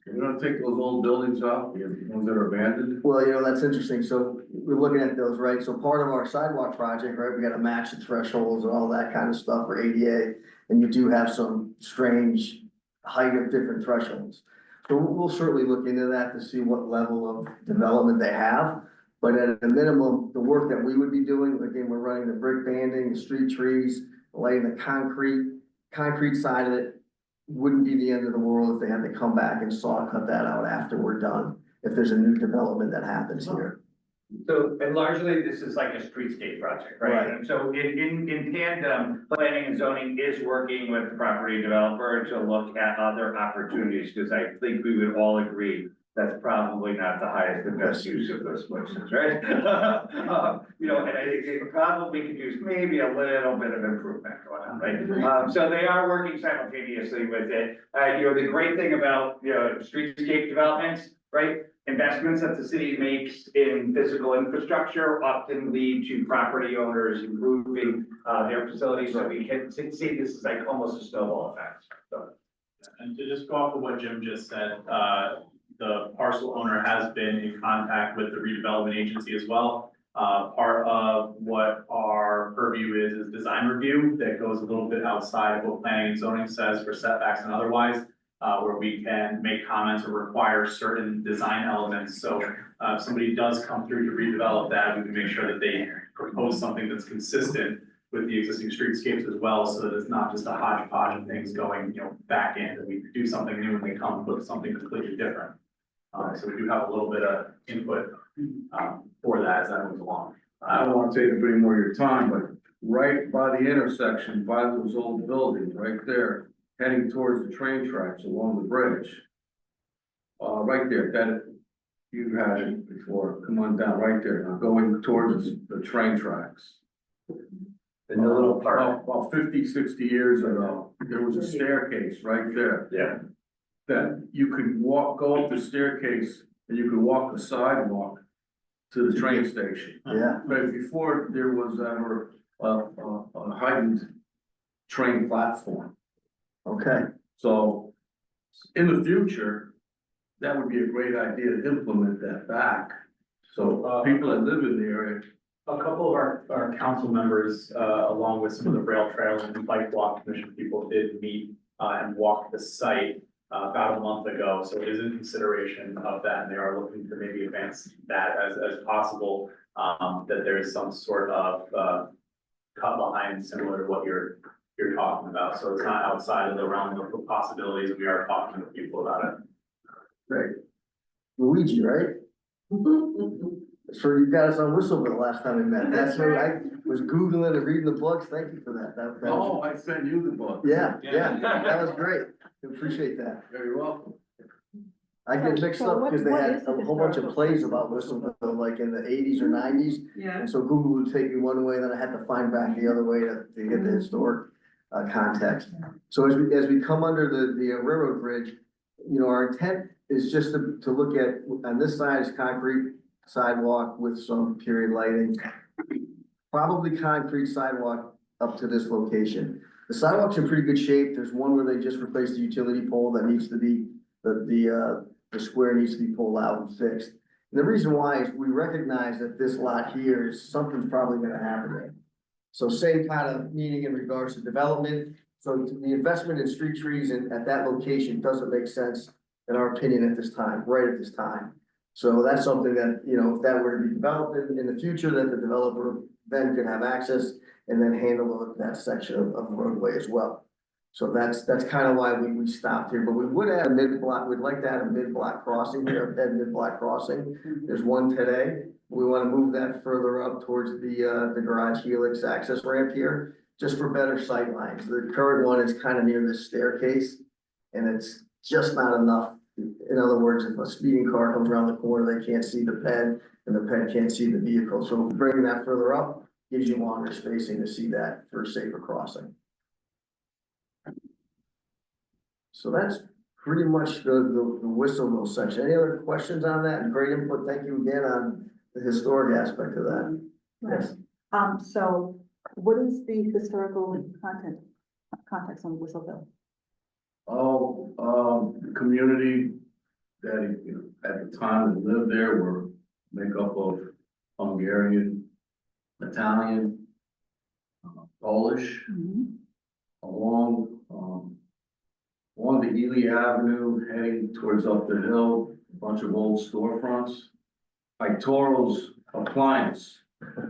Speaker 8: You're gonna take those old buildings out, the ones that are abandoned?
Speaker 2: Well, that's interesting. So we're looking at those, right? So part of our sidewalk project, right, we gotta match the thresholds and all that kind of stuff for ADA. And you do have some strange height of different thresholds. So we'll certainly look into that to see what level of development they have. But at a minimum, the work that we would be doing, again, we're running the brick banding, the street trees, laying the concrete side of it. Wouldn't be the end of the world if they had to come back and saw cut that out after we're done, if there's a new development that happens here.
Speaker 1: So, and largely, this is like a streetscape project, right?
Speaker 2: Right.
Speaker 1: And so in tandem, planning and zoning is working with the property developer to look at other opportunities, because I think we would all agree that's probably not the highest and best use of those places, right? And I think it probably could use maybe a little bit of improvement going on, right? So they are working simultaneously with it. The great thing about, streetscape developments, right? Investments that the city makes in physical infrastructure often lead to property owners improving, their facilities. So we can see this is like almost a snowball effect, so.
Speaker 10: And to just go off of what Jim just said, the parcel owner has been in contact with the redevelopment agency as well. Part of what our purview is design review that goes a little bit outside of what planning and zoning says for setbacks and otherwise, where we can make comments or require certain design elements. So if somebody does come through to redevelop that, we can make sure that they propose something that's consistent with the existing streetscapes as well, so that it's not just a hodgepodge of things going, back in, that we do something new and they come with something completely different. So we do have a little bit of input, for that as that moves along.
Speaker 8: I don't wanna take up any more of your time, but right by the intersection, by those old buildings, right there, heading towards the train tracks along the bridge. Right there, that, you had it before, come on down, right there, now going towards the train tracks.
Speaker 1: In the little park.
Speaker 8: About 50, 60 years ago, there was a staircase right there.
Speaker 1: Yeah.
Speaker 8: That you could go up the staircase and you could walk the sidewalk to the train station.
Speaker 2: Yeah,
Speaker 8: But before there was ever a heightened train platform.
Speaker 2: okay.
Speaker 8: So in the future, that would be a great idea to implement that back. So people that live in the area.
Speaker 10: A couple of our council members, along with some of the rail trail and bike walk commission people did meet, and walk the site, about a month ago. So it is in consideration of that, and they are looking to maybe advance that as possible. That there is some sort of, cut line similar to what you're talking about. So it's not outside of the realm of the possibilities. We are talking to people about it.
Speaker 2: Great. Luigi, right? So you got us on Whistlebit last time we met. That's what I was Googling and reading the books. Thank you for that. That was,
Speaker 8: I sent you the book.
Speaker 2: yeah, that was great. Appreciate that.
Speaker 8: You're welcome.
Speaker 2: I get mixed
Speaker 9: So
Speaker 2: up
Speaker 9: what-
Speaker 2: because they
Speaker 9: what
Speaker 2: had
Speaker 9: is the
Speaker 2: a whole bunch of
Speaker 9: historical
Speaker 2: plays
Speaker 9: place?
Speaker 2: about Whistlebit, like in the 80s or 90s.
Speaker 9: Yeah.
Speaker 2: And so Google would take me one way, then I had to find back the other way to get the historic context. So as we come under the railroad bridge, our intent is just to look at, on this side is concrete sidewalk with some period lighting. Probably concrete sidewalk up to this location. The sidewalk's in pretty good shape. There's one where they just replaced the utility pole that needs to be, the square needs to be pulled out and fixed. And the reason why is we recognize that this lot here is something's probably gonna happen there. So same kind of meaning in regards to development. So the investment in street trees at that location doesn't make sense, in our opinion, at this time, right at this time. So that's something that, if that were to be developed in the future, that the developer then could have access and then handle that section of roadway as well. So that's kind of why we stopped here, but we would add a mid-block, we'd like to add a mid-block crossing here, a mid-block crossing. There's one today. We want to move that further up towards the garage helix access ramp here, just for better sight lines. The current one is kind of near this staircase, and it's just not enough. In other words, if a speeding car comes around the corner, they can't see the ped, and the ped can't see the vehicle. So bringing that further up gives you longer spacing to see that for a safer crossing. So that's pretty much the Whistleville section. Any other questions on that? And great input. Thank you again on the historic aspect of that. Yes.
Speaker 9: So what is the historical context on Whistleville?
Speaker 8: The community that, you know, at the time that lived there were made up of Hungarian, Italian, Polish, along the Ely Avenue, heading towards up the hill, a bunch of old storefronts. Toro's Appliance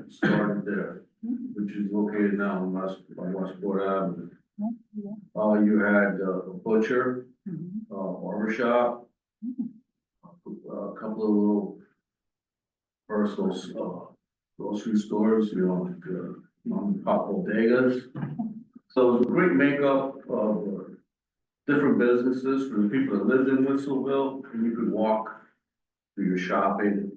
Speaker 8: started there, which is located now on Westport Avenue. You had a butcher, barber shop, a couple of little personal grocery stores, you know, like mom and pop bodegas. So it was a great makeup of different businesses for the people that lived in Whistlerville, and you could walk, do your shopping,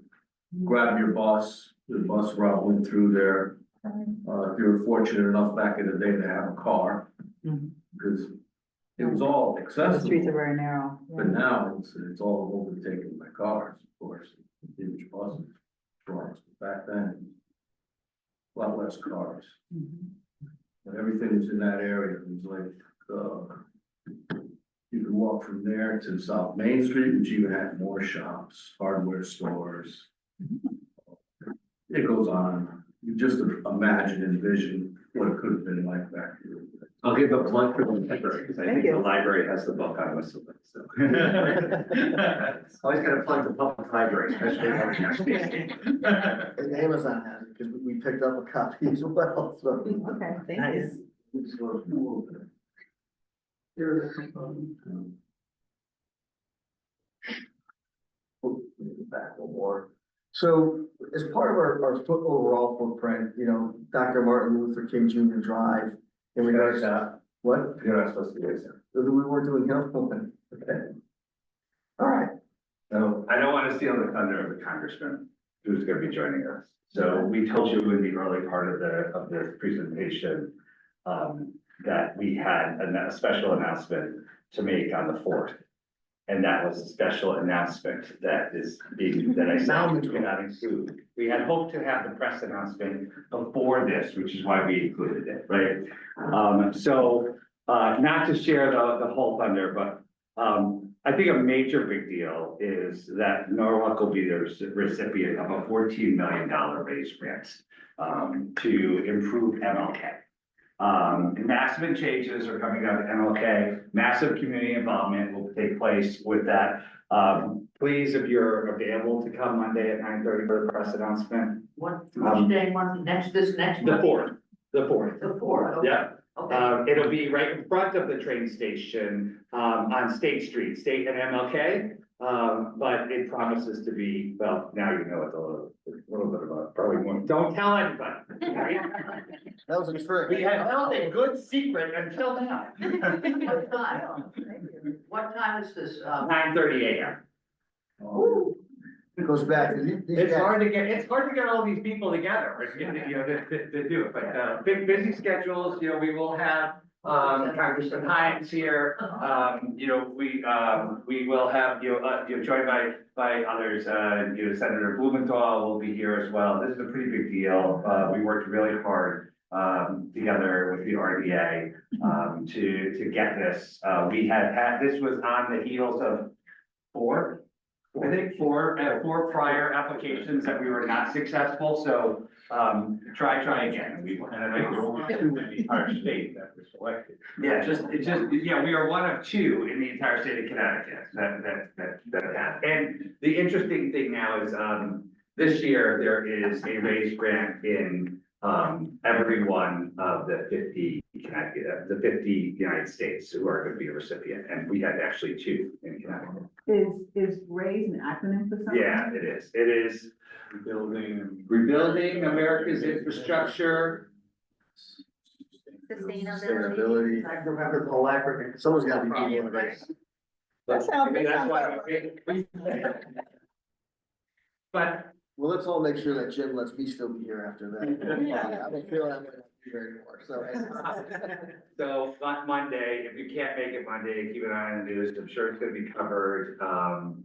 Speaker 8: grab your bus, the bus route went through there. If you were fortunate enough back in the day to have a car, because it was all
Speaker 9: The
Speaker 8: accessible.
Speaker 9: streets are very narrow.
Speaker 8: But now it's all overtaken by cars, of course, huge buses, trucks, back then. A lot less cars, but everything was in that area, it was like, you could walk from there to South Main Street, which even had more shops, hardware stores. It goes on, you just imagine and envision what it could have been like back here.
Speaker 1: I'll give a plug for the library, because I
Speaker 9: Thank
Speaker 1: think the
Speaker 9: you.
Speaker 1: library has the book on Whistledown, so. Always gotta plug the public library, especially when we have space.
Speaker 2: And Amazon has it, because we picked up a copy as well, so.
Speaker 9: Okay, thank you.
Speaker 2: It's sort of cool. Back one more. So as part of our overall footprint, you know, Dr. Martin Luther King Jr. Drive, in regards to, what?
Speaker 8: You're not supposed to do that.
Speaker 2: We weren't doing health open, okay. All right,
Speaker 11: So I don't want to steal the thunder of the congressman who's going to be joining us. So we told you in the early part of the presentation that we had a special announcement to make on the 4th. And that was a special announcement that I said cannot include. We had hoped to have the press announcement before this, which is why we included it, right? Not to share the whole thunder, but I think a major big deal is that Norwalk will be the recipient of a $14 million raise grant to improve MLK. Massive changes are coming out of MLK, massive community involvement will take place with that. Please, if you're available to come Monday at 9:30 for the press announcement.
Speaker 5: What day, month, next
Speaker 11: The
Speaker 5: month?
Speaker 11: 4th, the 4th.
Speaker 5: The fourth, okay.
Speaker 11: Yeah.
Speaker 5: Okay.
Speaker 11: It'll be right in front of the train station, on State Street, State and MLK. But it promises to be, well, now you know it's a little bit of a, probably more, don't tell anybody.
Speaker 2: that was a trick.
Speaker 11: We had held a good secret until now.
Speaker 5: What time? What time is this?
Speaker 11: 9:30 a.m.
Speaker 2: It goes back to these
Speaker 1: It's
Speaker 2: guys.
Speaker 1: hard to get all these people together, you know, to do it, but, big busy schedules, you know, we will have, Congressman Hines here. You know, we will have, you know, joined by others, you know, Senator Blumenthal will be here as well. This is a pretty big deal. We worked really hard, together with the RDA, to get this. This was on the heels of four prior applications that we were not successful, so, try again.
Speaker 3: And I think there were only 2 in the entire state that were selected.
Speaker 1: Yeah, we are one of 2 in the entire state of Connecticut that have. And the interesting thing now is, this year, there is a raise grant in, every one of the 50 Connecticut, the 50 United States who are going to be a recipient, and we had actually 2 in Connecticut.
Speaker 9: Is RAISE an acronym for something?
Speaker 1: Yeah, it is. It is rebuilding America's infrastructure.
Speaker 2: Sustainability. I can remember the whole acronym. Someone's got to be doing one of those.
Speaker 9: That sounds
Speaker 1: That's why. But
Speaker 2: Well, let's all make sure that Jim lets me still be here after that. I don't feel that way anymore, so.
Speaker 11: So Monday, if you can't make it Monday, keep an eye on the news. I'm sure it's gonna be covered.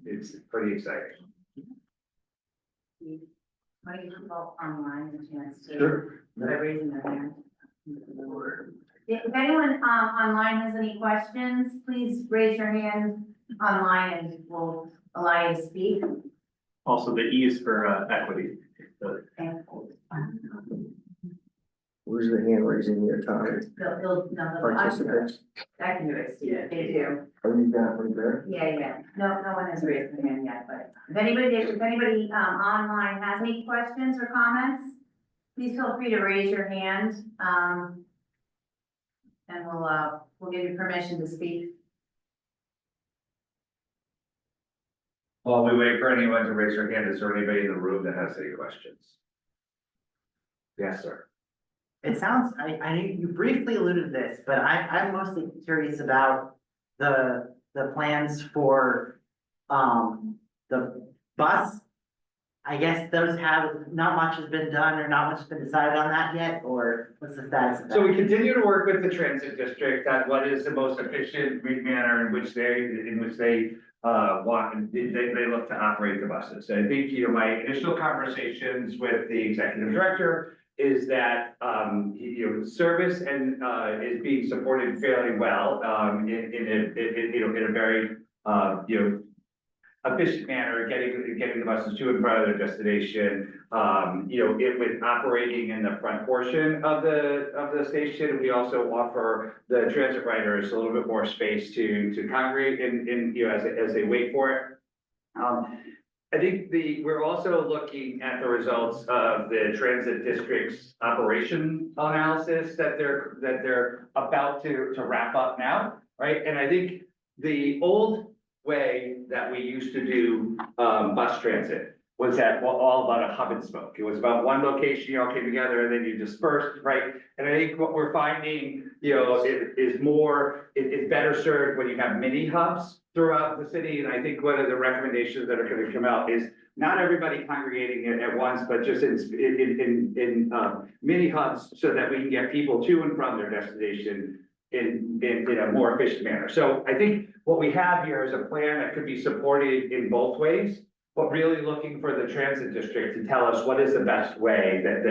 Speaker 11: It's pretty exciting.
Speaker 6: Might you help online, a chance to.
Speaker 11: Sure.
Speaker 6: By raising their hand. If anyone, online has any questions, please raise your hand online and we'll allow you to speak.
Speaker 10: Also, the E is for equity.
Speaker 2: Where's the hand raising here, Tommy?
Speaker 6: No,
Speaker 2: Participants,
Speaker 6: I can do it, Steve, they do.
Speaker 2: are you down right there?
Speaker 6: Yeah, no one has raised their hand yet, but if anybody, online has any questions or comments, please feel free to raise your hand, and we'll give you permission to speak.
Speaker 11: While we wait for anyone to raise their hand, is there anybody in the room that has any questions? Yes, sir.
Speaker 12: It sounds, I know you briefly alluded to this, but I'm mostly curious about the plans for, the bus. I guess those not much has been done or not much has been decided on that yet, or what's the status of that?
Speaker 11: So we continue to work with the transit district on what is the most efficient manner in which they want, and they look to operate the buses. And I think, my initial conversations with the executive director is that, service and, is being supported fairly well, in a very, efficient manner, getting the buses to and from their destination. With operating in the front portion of the station, we also offer the transit riders a little bit more space to congregate as they wait for it. I think we're also looking at the results of the transit district's operation analysis that they're about to wrap up now, right? And I think the old way that we used to do bus transit was all about a hub and spoke. It was about one location, you all came together and then you dispersed, right? And I think what we're finding, it's better served when you have mini hubs throughout the city. And I think one of the recommendations that are going to come out is not everybody congregating at once, but just in mini hubs so that we can get people to and from their destination in a more efficient manner. So I think what we have here is a plan that could be supported in both ways, but really looking for the transit district to tell us what is the best way that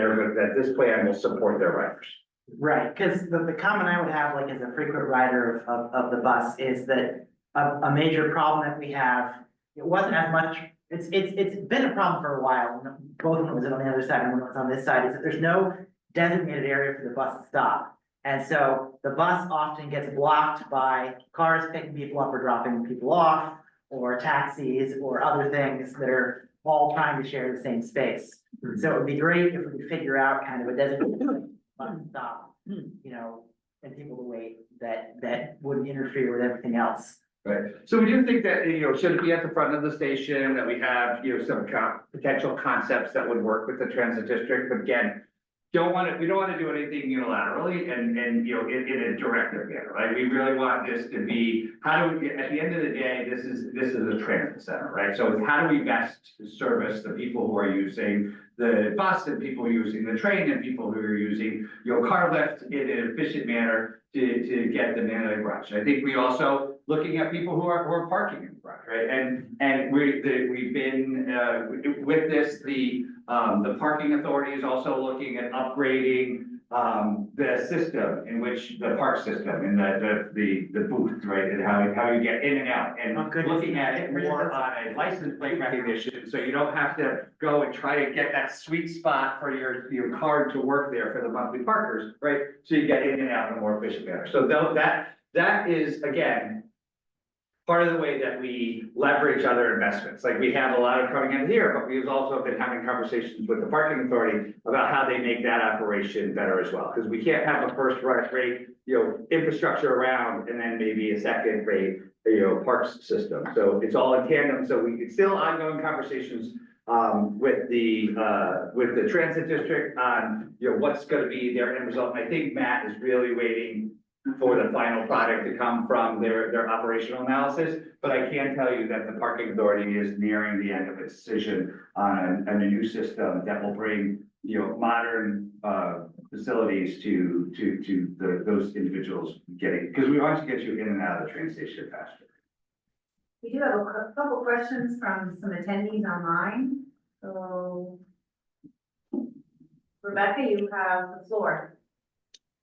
Speaker 11: this plan will support their riders.
Speaker 12: Right, because the comment I would have, like, as a frequent rider of the bus, is that a major problem that we have, it wasn't as much, it's been a problem for a while, both of them was on the other side and one was on this side, is that there's no designated area for the bus to stop. And so the bus often gets blocked by cars picking people up or dropping people off, or taxis, or other things that are all trying to share the same space. So it would be great if we could figure out kind of a designated bus stop, and people to wait that wouldn't interfere with everything else.
Speaker 11: Right, so we do think that, should it be at the front of the station, that we have, some potential concepts that would work with the transit district, but again, we don't want to do anything unilaterally and in a directive manner, right? We really want this to be, at the end of the day, this is a transit center, right? So it's how do we best service the people who are using the bus and people using the train and people who are using, car lift in an efficient manner to get them in the garage. I think we also looking at people who are parking in the garage, right? And we've been with this, the parking authority is also looking at upgrading the system in which the park system and the booth, right? And how you get in and out, and looking at it more on a license plate recognition, so you don't have to go and try to get that sweet spot for your card to work there for the monthly parkers, right? So you get in and out in a more efficient manner. So that is, again, part of the way that we leverage other investments. Like, we have a lot of coming in here, but we've also been having conversations with the parking authority about how they make that operation better as well. Because we can't have a first rate, infrastructure around and then maybe a second rate, parks system. So it's all in tandem. So it's still ongoing conversations with the transit district on, what's going to be their end result. And I think Matt is really waiting for the final product to come from their operational analysis. But I can tell you that the parking authority is nearing the end of its decision on a new system that will bring, you know, modern, facilities to those individuals getting, because we want to get you in and out of the train station faster.
Speaker 6: We do have a couple questions from some attendees online, so. Rebecca, you have the floor.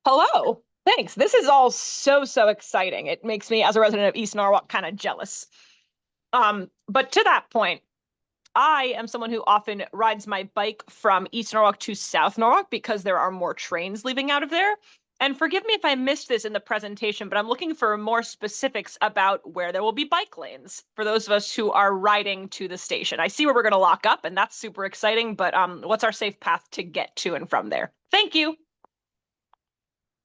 Speaker 13: Hello, thanks. This is all so exciting. It makes me, as a resident of East Norwalk, kind of jealous. But to that point, I am someone who often rides my bike from East Norwalk to South Norwalk because there are more trains leaving out of there. And forgive me if I missed this in the presentation, but I'm looking for more specifics about where there will be bike lanes for those of us who are riding to the station. I see where we're going to lock up, and that's super exciting, but what's our safe path to get to and from there? Thank you.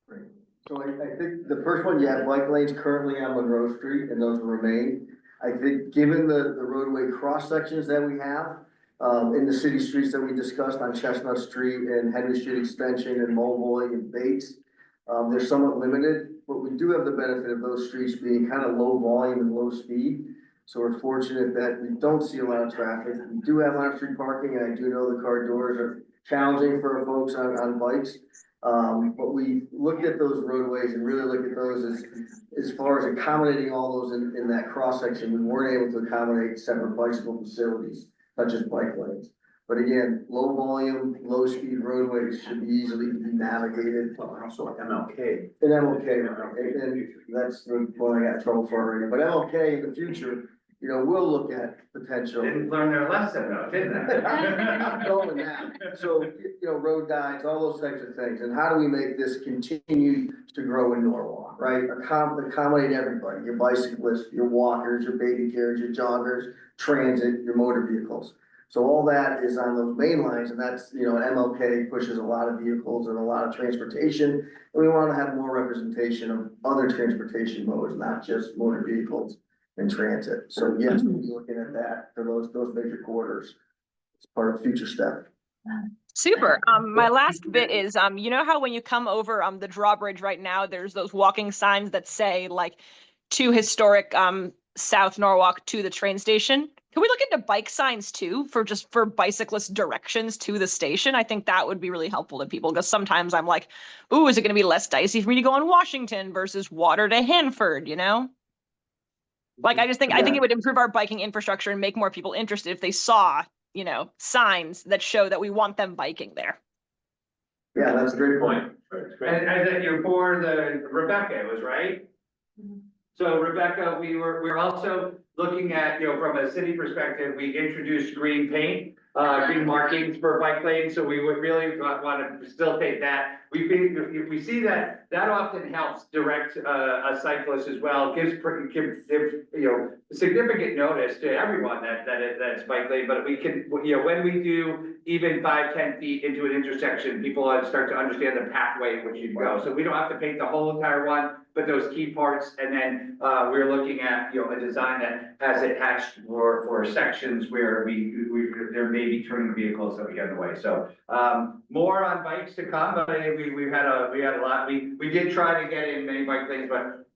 Speaker 2: Great. So I think the first one, you have bike lanes currently on Monroe Street, and those will remain. I think given the roadway cross sections that we have, in the city streets that we discussed on Chestnut Street and Henry Street Extension and Mulvoy and Bates, they're somewhat limited, but we do have the benefit of those streets being kind of low volume and low speed. So we're fortunate that we don't see a lot of traffic. We do have on-street parking, and I do know the car doors are challenging for folks on bikes. But we looked at those roadways and really looked at those as far as accommodating all those in that cross section. We weren't able to accommodate separate bicycle facilities, such as bike lanes. But again, low volume, low speed roadways should be easily be navigated.
Speaker 3: Also like MLK.
Speaker 2: And MLK, and that's the one I got in trouble for already. But MLK in the future, you know, we'll look at potential.
Speaker 1: Didn't learn their lesson though, did they?
Speaker 2: Going now. So, you know, road guides, all those types of things. And how do we make this continue to grow in Norwalk, right? Accommodate everybody, your bicyclists, your walkers, your baby carriers, your joggers, transit, your motor vehicles. So all that is on those main lines, and that's, you know, MLK pushes a lot of vehicles and a lot of transportation. And we want to have more representation of other transportation modes, not just motor vehicles and transit. So yes, we'll be looking at that for those major corridors. It's part of future step.
Speaker 13: Super. My last bit is, you know how when you come over the drawbridge right now, there's those walking signs that say like to historic South Norwalk to the train station. Can we look into bike signs too for bicyclist directions to the station? I think that would be really helpful to people because sometimes I'm like, ooh, is it going to be less dicey for me to go on Washington versus Water to Hanford, you know? Like, I think it would improve our biking infrastructure and make more people interested if they saw, you know, signs that show that we want them biking there.
Speaker 2: Yeah, that's a great point.
Speaker 1: And that you're for the Rebecca, it was right? So Rebecca, we were also looking at, you know, from a city perspective, we introduced green paint, green markings for bike lanes, so we would really want to facilitate that. We see that often helps direct a cyclist as well, gives you know, significant notice to everyone that's bike lane, but we can, you know, when we do even 5-10 feet into an intersection, people start to understand the pathway in which you go. So we don't have to paint the whole entire one, but those key parts, and then we're looking at, you know, a design that has it hatched for sections where there may be turning vehicles that we get in the way. So more on bikes to come, but we had a lot. We did try to get in many bike lanes, but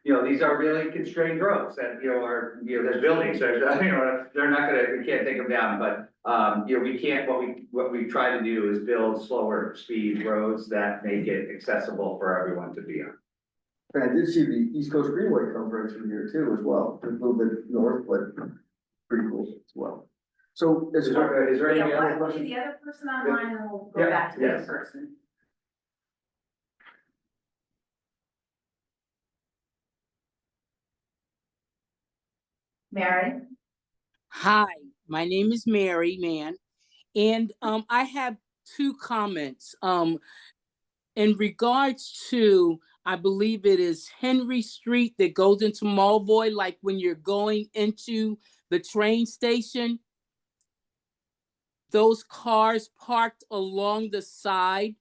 Speaker 1: you know, these are really constrained roads that, you know, are, you know, there's buildings, there's, you know, they're not gonna, we can't take them down, but you know, we can't, what we try to do is build slower speed roads that make it accessible for everyone to be on.
Speaker 2: And I did see the East Coast Greenway come right through here too as well, a little bit north, but pretty cool as well. So
Speaker 1: Is there any
Speaker 6: Yeah,
Speaker 1: other
Speaker 6: why don't we
Speaker 1: questions?
Speaker 6: do the other person online and we'll go
Speaker 1: Yeah,
Speaker 6: back to the
Speaker 1: yes.
Speaker 6: other person. Mary?
Speaker 14: Hi, my name is Mary Mann, and I have two comments. In regards to, I believe it is Henry Street that goes into Mulvoy, like when you're going into the train station, those cars parked along the side,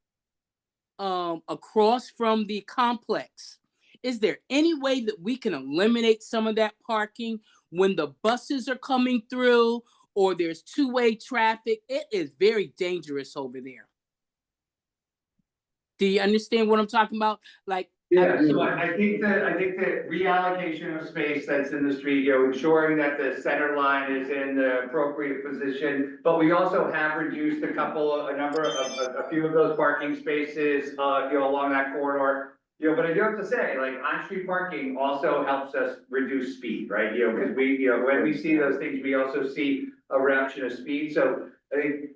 Speaker 14: across from the complex. Is there any way that we can eliminate some of that parking when the buses are coming through or there's two-way traffic? It is very dangerous over there. Do you understand what I'm talking about? Like
Speaker 1: Yeah, so I think the reallocation of space that's in the street, ensuring that the center line is in the appropriate position. But we also have reduced a few of those parking spaces, along that corridor. But I do have to say, like, on-street parking also helps us reduce speed, right? Because when we see those things, we also see a reduction of speed. So I think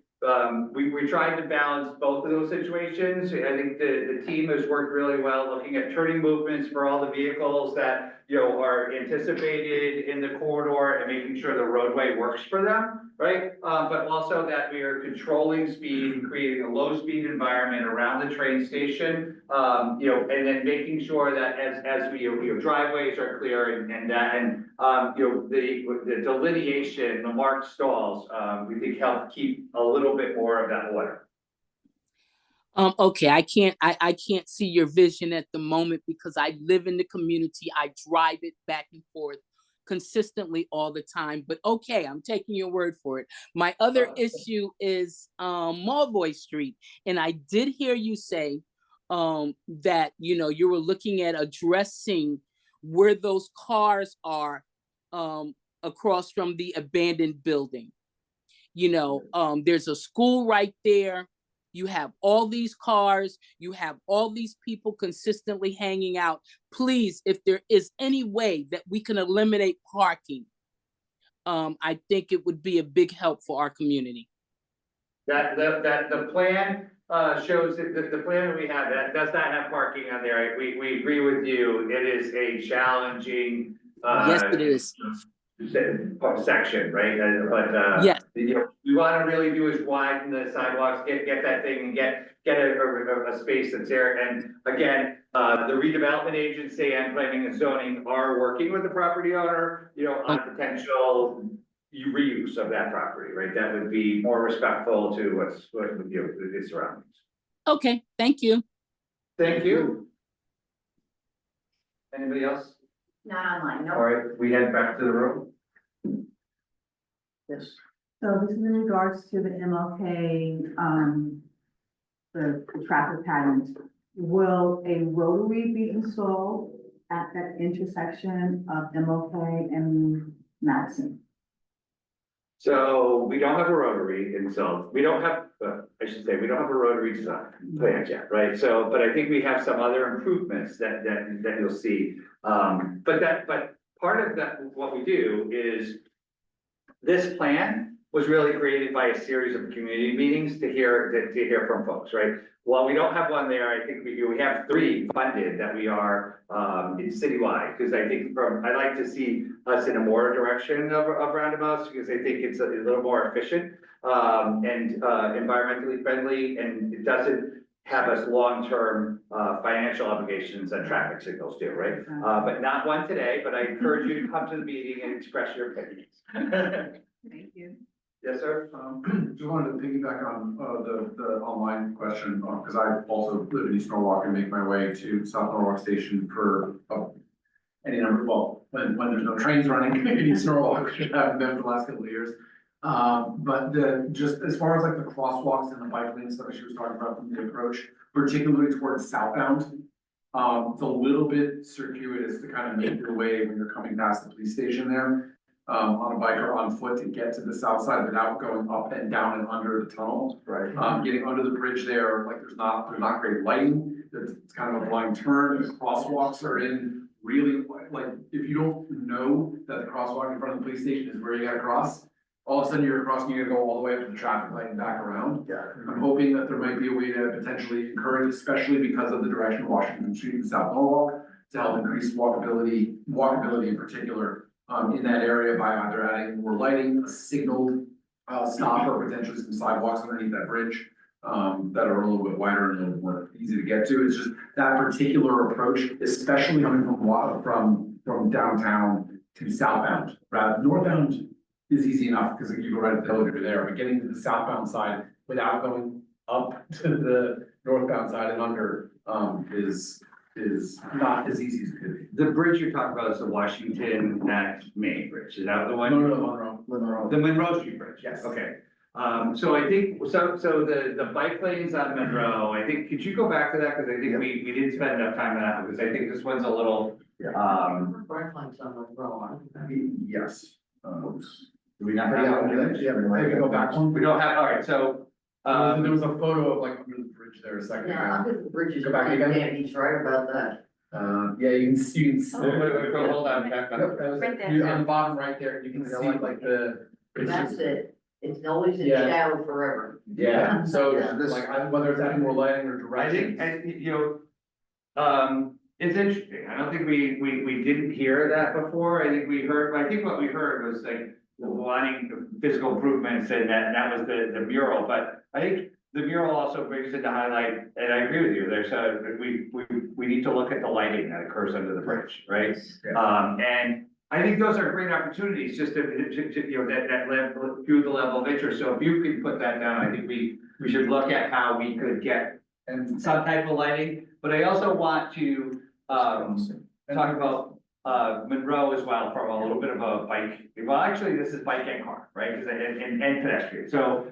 Speaker 1: we tried to balance both of those situations. I think the team has worked really well looking at turning movements for all the vehicles that, are anticipated in the corridor and making sure the roadway works for them, right? But also that we are controlling speed and creating a low speed environment around the train station. And then making sure that as we, driveways are clear the delineation, the marked stalls, we think help keep a little bit more of that order.
Speaker 14: Okay, I can't see your vision at the moment because I live in the community. I drive it back and forth consistently all the time, but okay, I'm taking your word for it. My other issue is Mulvoy Street, and I did hear you say that, you were looking at addressing where those cars are across from the abandoned building. There's a school right there. You have all these cars, you have all these people consistently hanging out. Please, if there is any way that we can eliminate parking, I think it would be a big help for our community.
Speaker 1: The plan shows that the plan that we have, that does not have parking on there. We agree with you. It is a challenging
Speaker 14: Yes, it is.
Speaker 1: section, right? But
Speaker 14: yes.
Speaker 1: We want to really do is widen the sidewalks, get that thing and get a space that's there. And again, the redevelopment agency and planning and zoning are working with the property owner, on potential reuse of that property, right? That would be more respectful to what its surroundings.
Speaker 14: Okay, thank you.
Speaker 1: Thank you. Anybody else?
Speaker 6: Not online, no.
Speaker 1: All right, we head back to the room.
Speaker 2: Yes.
Speaker 9: So this is in regards to the MLK, the traffic patterns. Will a rotary be installed at that intersection of MLK and Madison?
Speaker 1: So we don't have a rotary installed. We don't have, I should say, we don't have a rotary design planned yet, right? So, but I think we have some other improvements that you'll see. But part of that, what we do is this plan was really created by a series of community meetings to hear from folks, right? While we don't have one there, I think we have 3 funded that we are citywide, because I think I like to see us in a more direction of roundabouts, because I think it's a little more efficient and environmentally friendly, and it doesn't have us long-term financial obligations that traffic signals do, right? But not one today, but I encourage you to come to the meeting and express your opinions.
Speaker 9: Thank you.
Speaker 1: Yes, sir.
Speaker 7: Just wanted to piggyback on the online question, because I also live in East Norwalk and make my way to South Norwalk Station for any number, well, when there's no trains running in East Norwalk, which I haven't been for the last couple of years. But just as far as like the crosswalks and the bike lanes that she was talking about from the approach, particularly towards southbound, it's a little bit circuitous to kind of make your way when you're coming past the police station there. On a bike or on foot to get to the south side without going up and down and under the tunnel.
Speaker 2: Right.
Speaker 7: Getting under the bridge there, like there's not great lighting, it's kind of a blind turn, the crosswalks are in really, like, if you don't know that the crosswalk in front of the police station is where you gotta cross, all of a sudden you're crossing, you gotta go all the way up to the traffic light and back around.
Speaker 2: Yeah.
Speaker 7: I'm hoping that there might be a way to potentially encourage, especially because of the direction of Washington Street and South Norwalk, to help increase walkability in particular. In that area by either adding more lighting, a signaled stop, or potentially some sidewalks underneath that bridge that are a little bit wider and a little more easy to get to. It's just that particular approach, especially coming from downtown to southbound. Northbound is easy enough because you go right up the hill if you're there, but getting to the southbound side without going up to the northbound side and under is not as easy as it could be.
Speaker 1: The bridge you're talking about is the Washington Main Bridge. Is that the one?
Speaker 7: No, Monroe.
Speaker 1: The Monroe Street Bridge.
Speaker 7: Yes.
Speaker 1: Okay. So I think, so the bike lanes on Monroe, I think, could you go back to that? Cause I think we didn't spend enough time on that, because I think this one's a little,
Speaker 5: Bright lines on the road.
Speaker 7: Yes.
Speaker 1: do we not have one?
Speaker 7: Yeah, maybe go back one.
Speaker 1: We don't have, all right, so,
Speaker 7: There was a photo of like under the bridge there a second
Speaker 5: Yeah,
Speaker 7: ago.
Speaker 5: under the bridge is
Speaker 7: Go back
Speaker 5: pretty
Speaker 7: again.
Speaker 5: damn, he's right about that.
Speaker 7: Yeah, you can see,
Speaker 1: wait, hold on, back up.
Speaker 7: Yep, that was,
Speaker 6: Right there.
Speaker 7: you- on the bottom right there, you can see like the. it's
Speaker 5: That's
Speaker 7: just-
Speaker 5: it. It's always in
Speaker 7: Yeah.
Speaker 5: shadow forever.
Speaker 7: Yeah, so
Speaker 5: Yeah.
Speaker 7: like, whether it's adding more lighting or
Speaker 1: I
Speaker 7: direction.
Speaker 1: think, it's interesting, I don't think we didn't hear that before, I think what we heard was like wanting physical improvements, and that was the mural, but I think the mural also brings into highlight, and I agree with you, there's we need to look at the lighting that occurs under the bridge, right? And I think those are great opportunities, just to that level, through the level of interest, so if you could put that down, I think we should look at how we could get some type of lighting, but I also want to, talk about, Monroe as well, from a little bit of a bike, well, actually, this is bike and car, right, because, and pedestrian, so,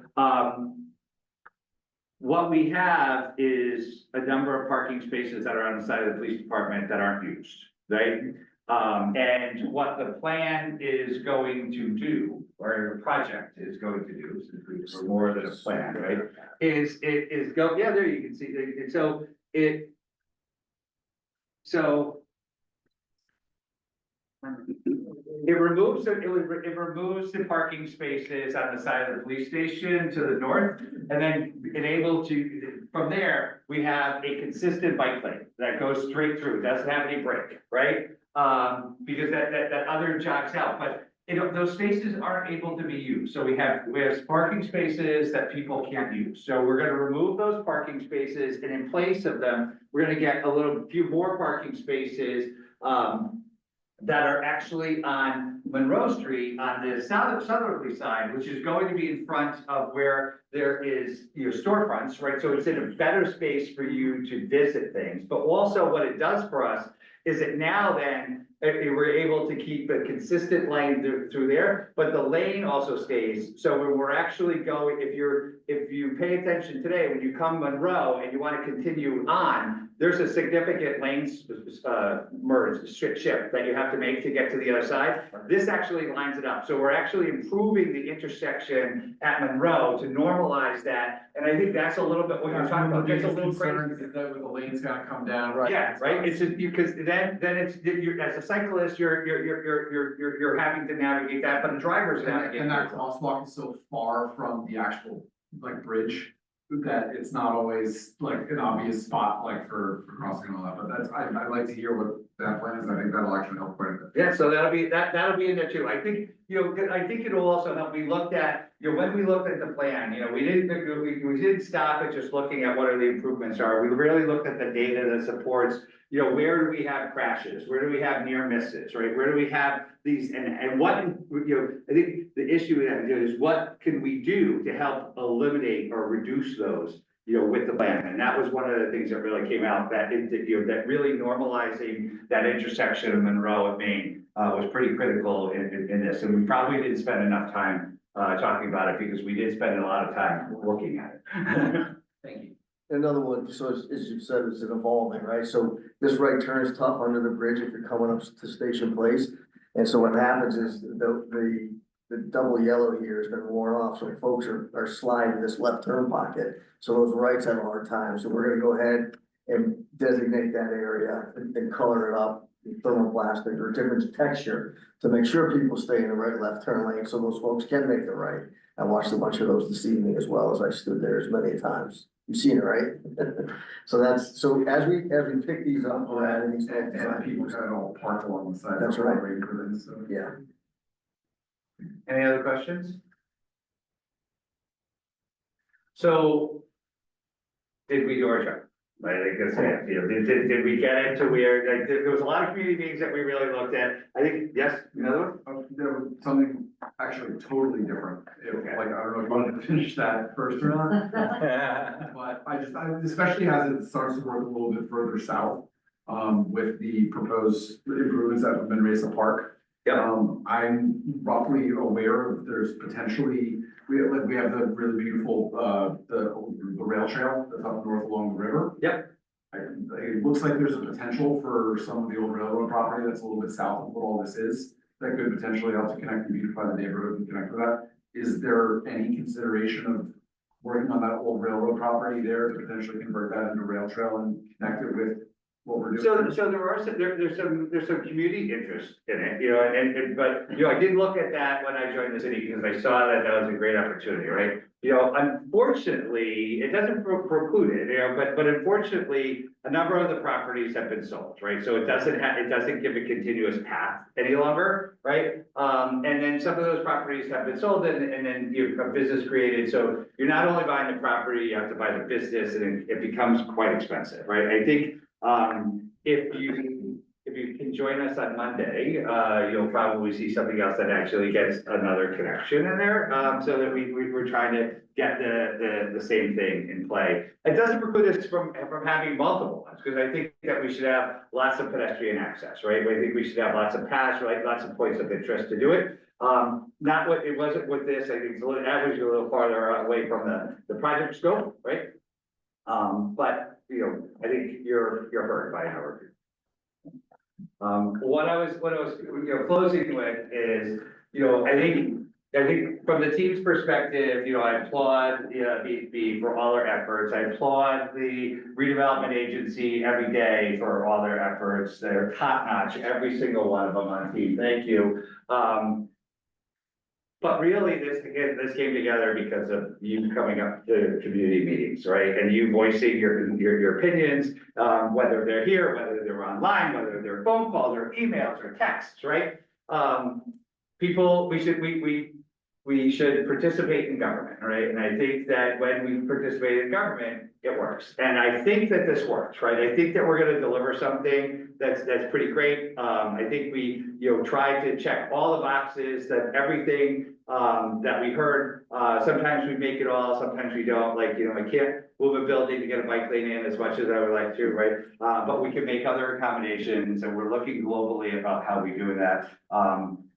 Speaker 1: what we have is a number of parking spaces that are on the side of the police department that aren't used, right? And what the plan is going to do, or the project is going to do, since we're more than a plan, right? Is go, yeah, there you can see, it removes the parking spaces on the side of the police station to the north, and then from there, we have a consistent bike lane that goes straight through, doesn't have any break, right? Because that other jogs out, but those spaces aren't able to be used, so we have parking spaces that people can't use. So we're gonna remove those parking spaces, and in place of them, we're gonna get a few more parking spaces, that are actually on Monroe Street on the southerly side, which is going to be in front of where there is your storefronts, right? So it's in a better space for you to visit things, but also what it does for us is that now then, we're able to keep a consistent lane through there, but the lane also stays. So when we're actually going, if you pay attention today, when you come Monroe and you want to continue on, there's a significant lane shift that you have to make to get to the other side. This actually lines it up. So we're actually improving the intersection at Monroe to normalize that. And I think that's a little bit what you're talking about. It's a little
Speaker 7: Concerns is that with the lanes gonna come down, right?
Speaker 1: Yeah, right, it's just, because then it's, you're, as a cyclist, you're having to navigate that, but a driver's navigating.
Speaker 7: And that crosswalk is so far from the actual, like, bridge, that it's not always like an obvious spot, like, for crossing and all that, but that's, I'd like to hear what that plan is, I think that'll actually help quite a bit.
Speaker 1: Yeah, so that'll be in there too. I think, I think it'll also help. We looked at, when we looked at the plan, we didn't stop at just looking at what are the improvements are. We really looked at the data that supports, where do we have crashes? Where do we have near misses, right? Where do we have these, and what, I think the issue is what can we do to help eliminate or reduce those, with the plan, and that was one of the things that really came out, that that really normalizing that intersection of Monroe and Main was pretty critical in this, and we probably didn't spend enough time talking about it, because we did spend a lot of time looking at it.
Speaker 7: Thank you.
Speaker 2: Another one, so as you said, it's evolving, right? So this right turn is tough under the bridge if you're coming up to Station Place. And so what happens is the double yellow here has been worn off, so folks are sliding this left turn pocket. So those rights have a hard time. So we're gonna go ahead and designate that area and color it up in thermoplastic or different texture to make sure people stay in the right left turn lane, so those folks can make the right. I watched a bunch of those this evening as well, as I stood there as many times. You've seen it, right? So as we pick these up, we're adding these.
Speaker 7: And people kind of all park along the side.
Speaker 2: That's right.
Speaker 7: Waiting for them, so.
Speaker 2: Yeah.
Speaker 1: Any other questions? So, did we do our job? Right, I guess, did we get into where, like, there was a lot of community meetings that we really looked at. I think, yes, another one?
Speaker 7: There was something actually totally different,
Speaker 1: Okay.
Speaker 7: like, I don't know if you wanted to finish that first or not. But especially as it starts to work a little bit further south, with the proposed improvements at Manresa Park.
Speaker 1: Yeah.
Speaker 7: I'm roughly aware of there's potentially we have the really beautiful, the rail trail that's up north along the river.
Speaker 1: Yep.
Speaker 7: It looks like there's a potential for some of the old railroad property that's a little bit south of what all this is, that could potentially help to connect and beautify the neighborhood and connect with that. Is there any consideration of working on that old railroad property there to potentially convert that into rail trail and connect it with what we're doing?
Speaker 11: So there are some, there's some community interest in it, you know, but, you know, I did look at that when I joined the city because I saw that that was a great opportunity, right? You know, unfortunately, it doesn't preclude it, you know, but unfortunately, a number of the properties have been sold, right? So it doesn't give a continuous path any longer, right? And then some of those properties have been sold and then you have a business created. So you're not only buying the property, you have to buy the business and it becomes quite expensive, right? I think, if you can join us on Monday, you'll probably see something else that actually gets another connection in there, so that we're trying to get the same thing in play. It doesn't preclude us from having multiple ones, because I think that we should have lots of pedestrian access, right? I think we should have lots of paths, right? Lots of points of interest to do it. It wasn't with this, I think it's a little farther away from the project scope, right? But, you know, I think you're heard by an overview. What I was, you know, closing with is, you know, I think from the team's perspective, you know, I applaud, BB for all their efforts. I applaud the redevelopment agency every day for all their efforts. They're top notch, every single one of them on the team. Thank you. But really, this came together because of you coming up to community meetings, right? And you voicing your opinions, whether they're here, whether they're online, whether they're phone calls or emails or texts, right? We should participate in government, right? And I think that when we participate in government, it works. And I think that this works, right? I think that we're gonna deliver something that's pretty great. I think we, you know, tried to check all the boxes, that everything that we heard, sometimes we make it all, sometimes we don't. Like, you know, I can't move a building to get a bike lane in as much as I would like to, right? But we can make other accommodations, and we're looking globally about how we do that.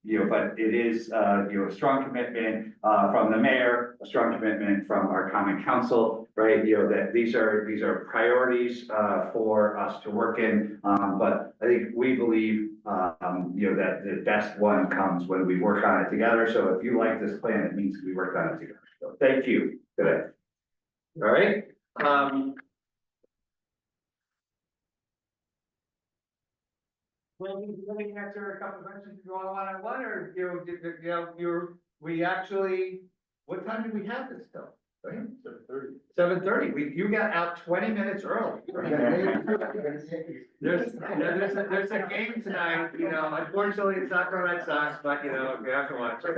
Speaker 11: You know, but it is, you know, a strong commitment from the mayor, a strong commitment from our common council, right? You know, that these are priorities for us to work in. But I think we believe, you know, that the best one comes when we work on it together. So if you like this plan, it means we worked on it together. So thank you today. All right.
Speaker 1: Well, let me answer a couple of questions if you want one-on-one, or, you know, we actually, what time did we have this till? 7:30. You got out 20 minutes early. There's a game tonight, you know, unfortunately, it's not the Red Sox, but, you know, we have to watch it.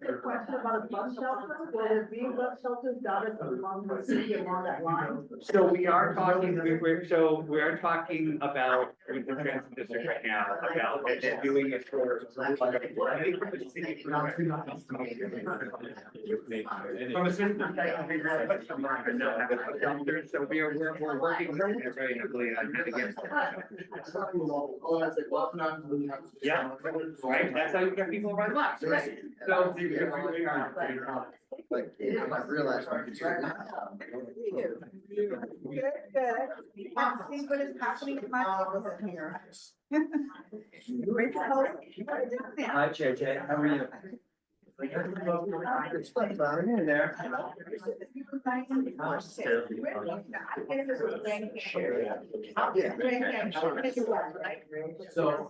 Speaker 9: A question about a bus shelter, will there be bus shelters dotted along the city along that line?
Speaker 11: So we are talking, we are talking about, with the transit district right now, about doing it for. I think from the city. From a city perspective, so we're working very heavily on how to get. Yeah, right, that's how you get people around lots, right? So.
Speaker 2: Like, I realized.
Speaker 9: See what is happening in my office here.
Speaker 1: Hi, JJ, how are you?
Speaker 2: So.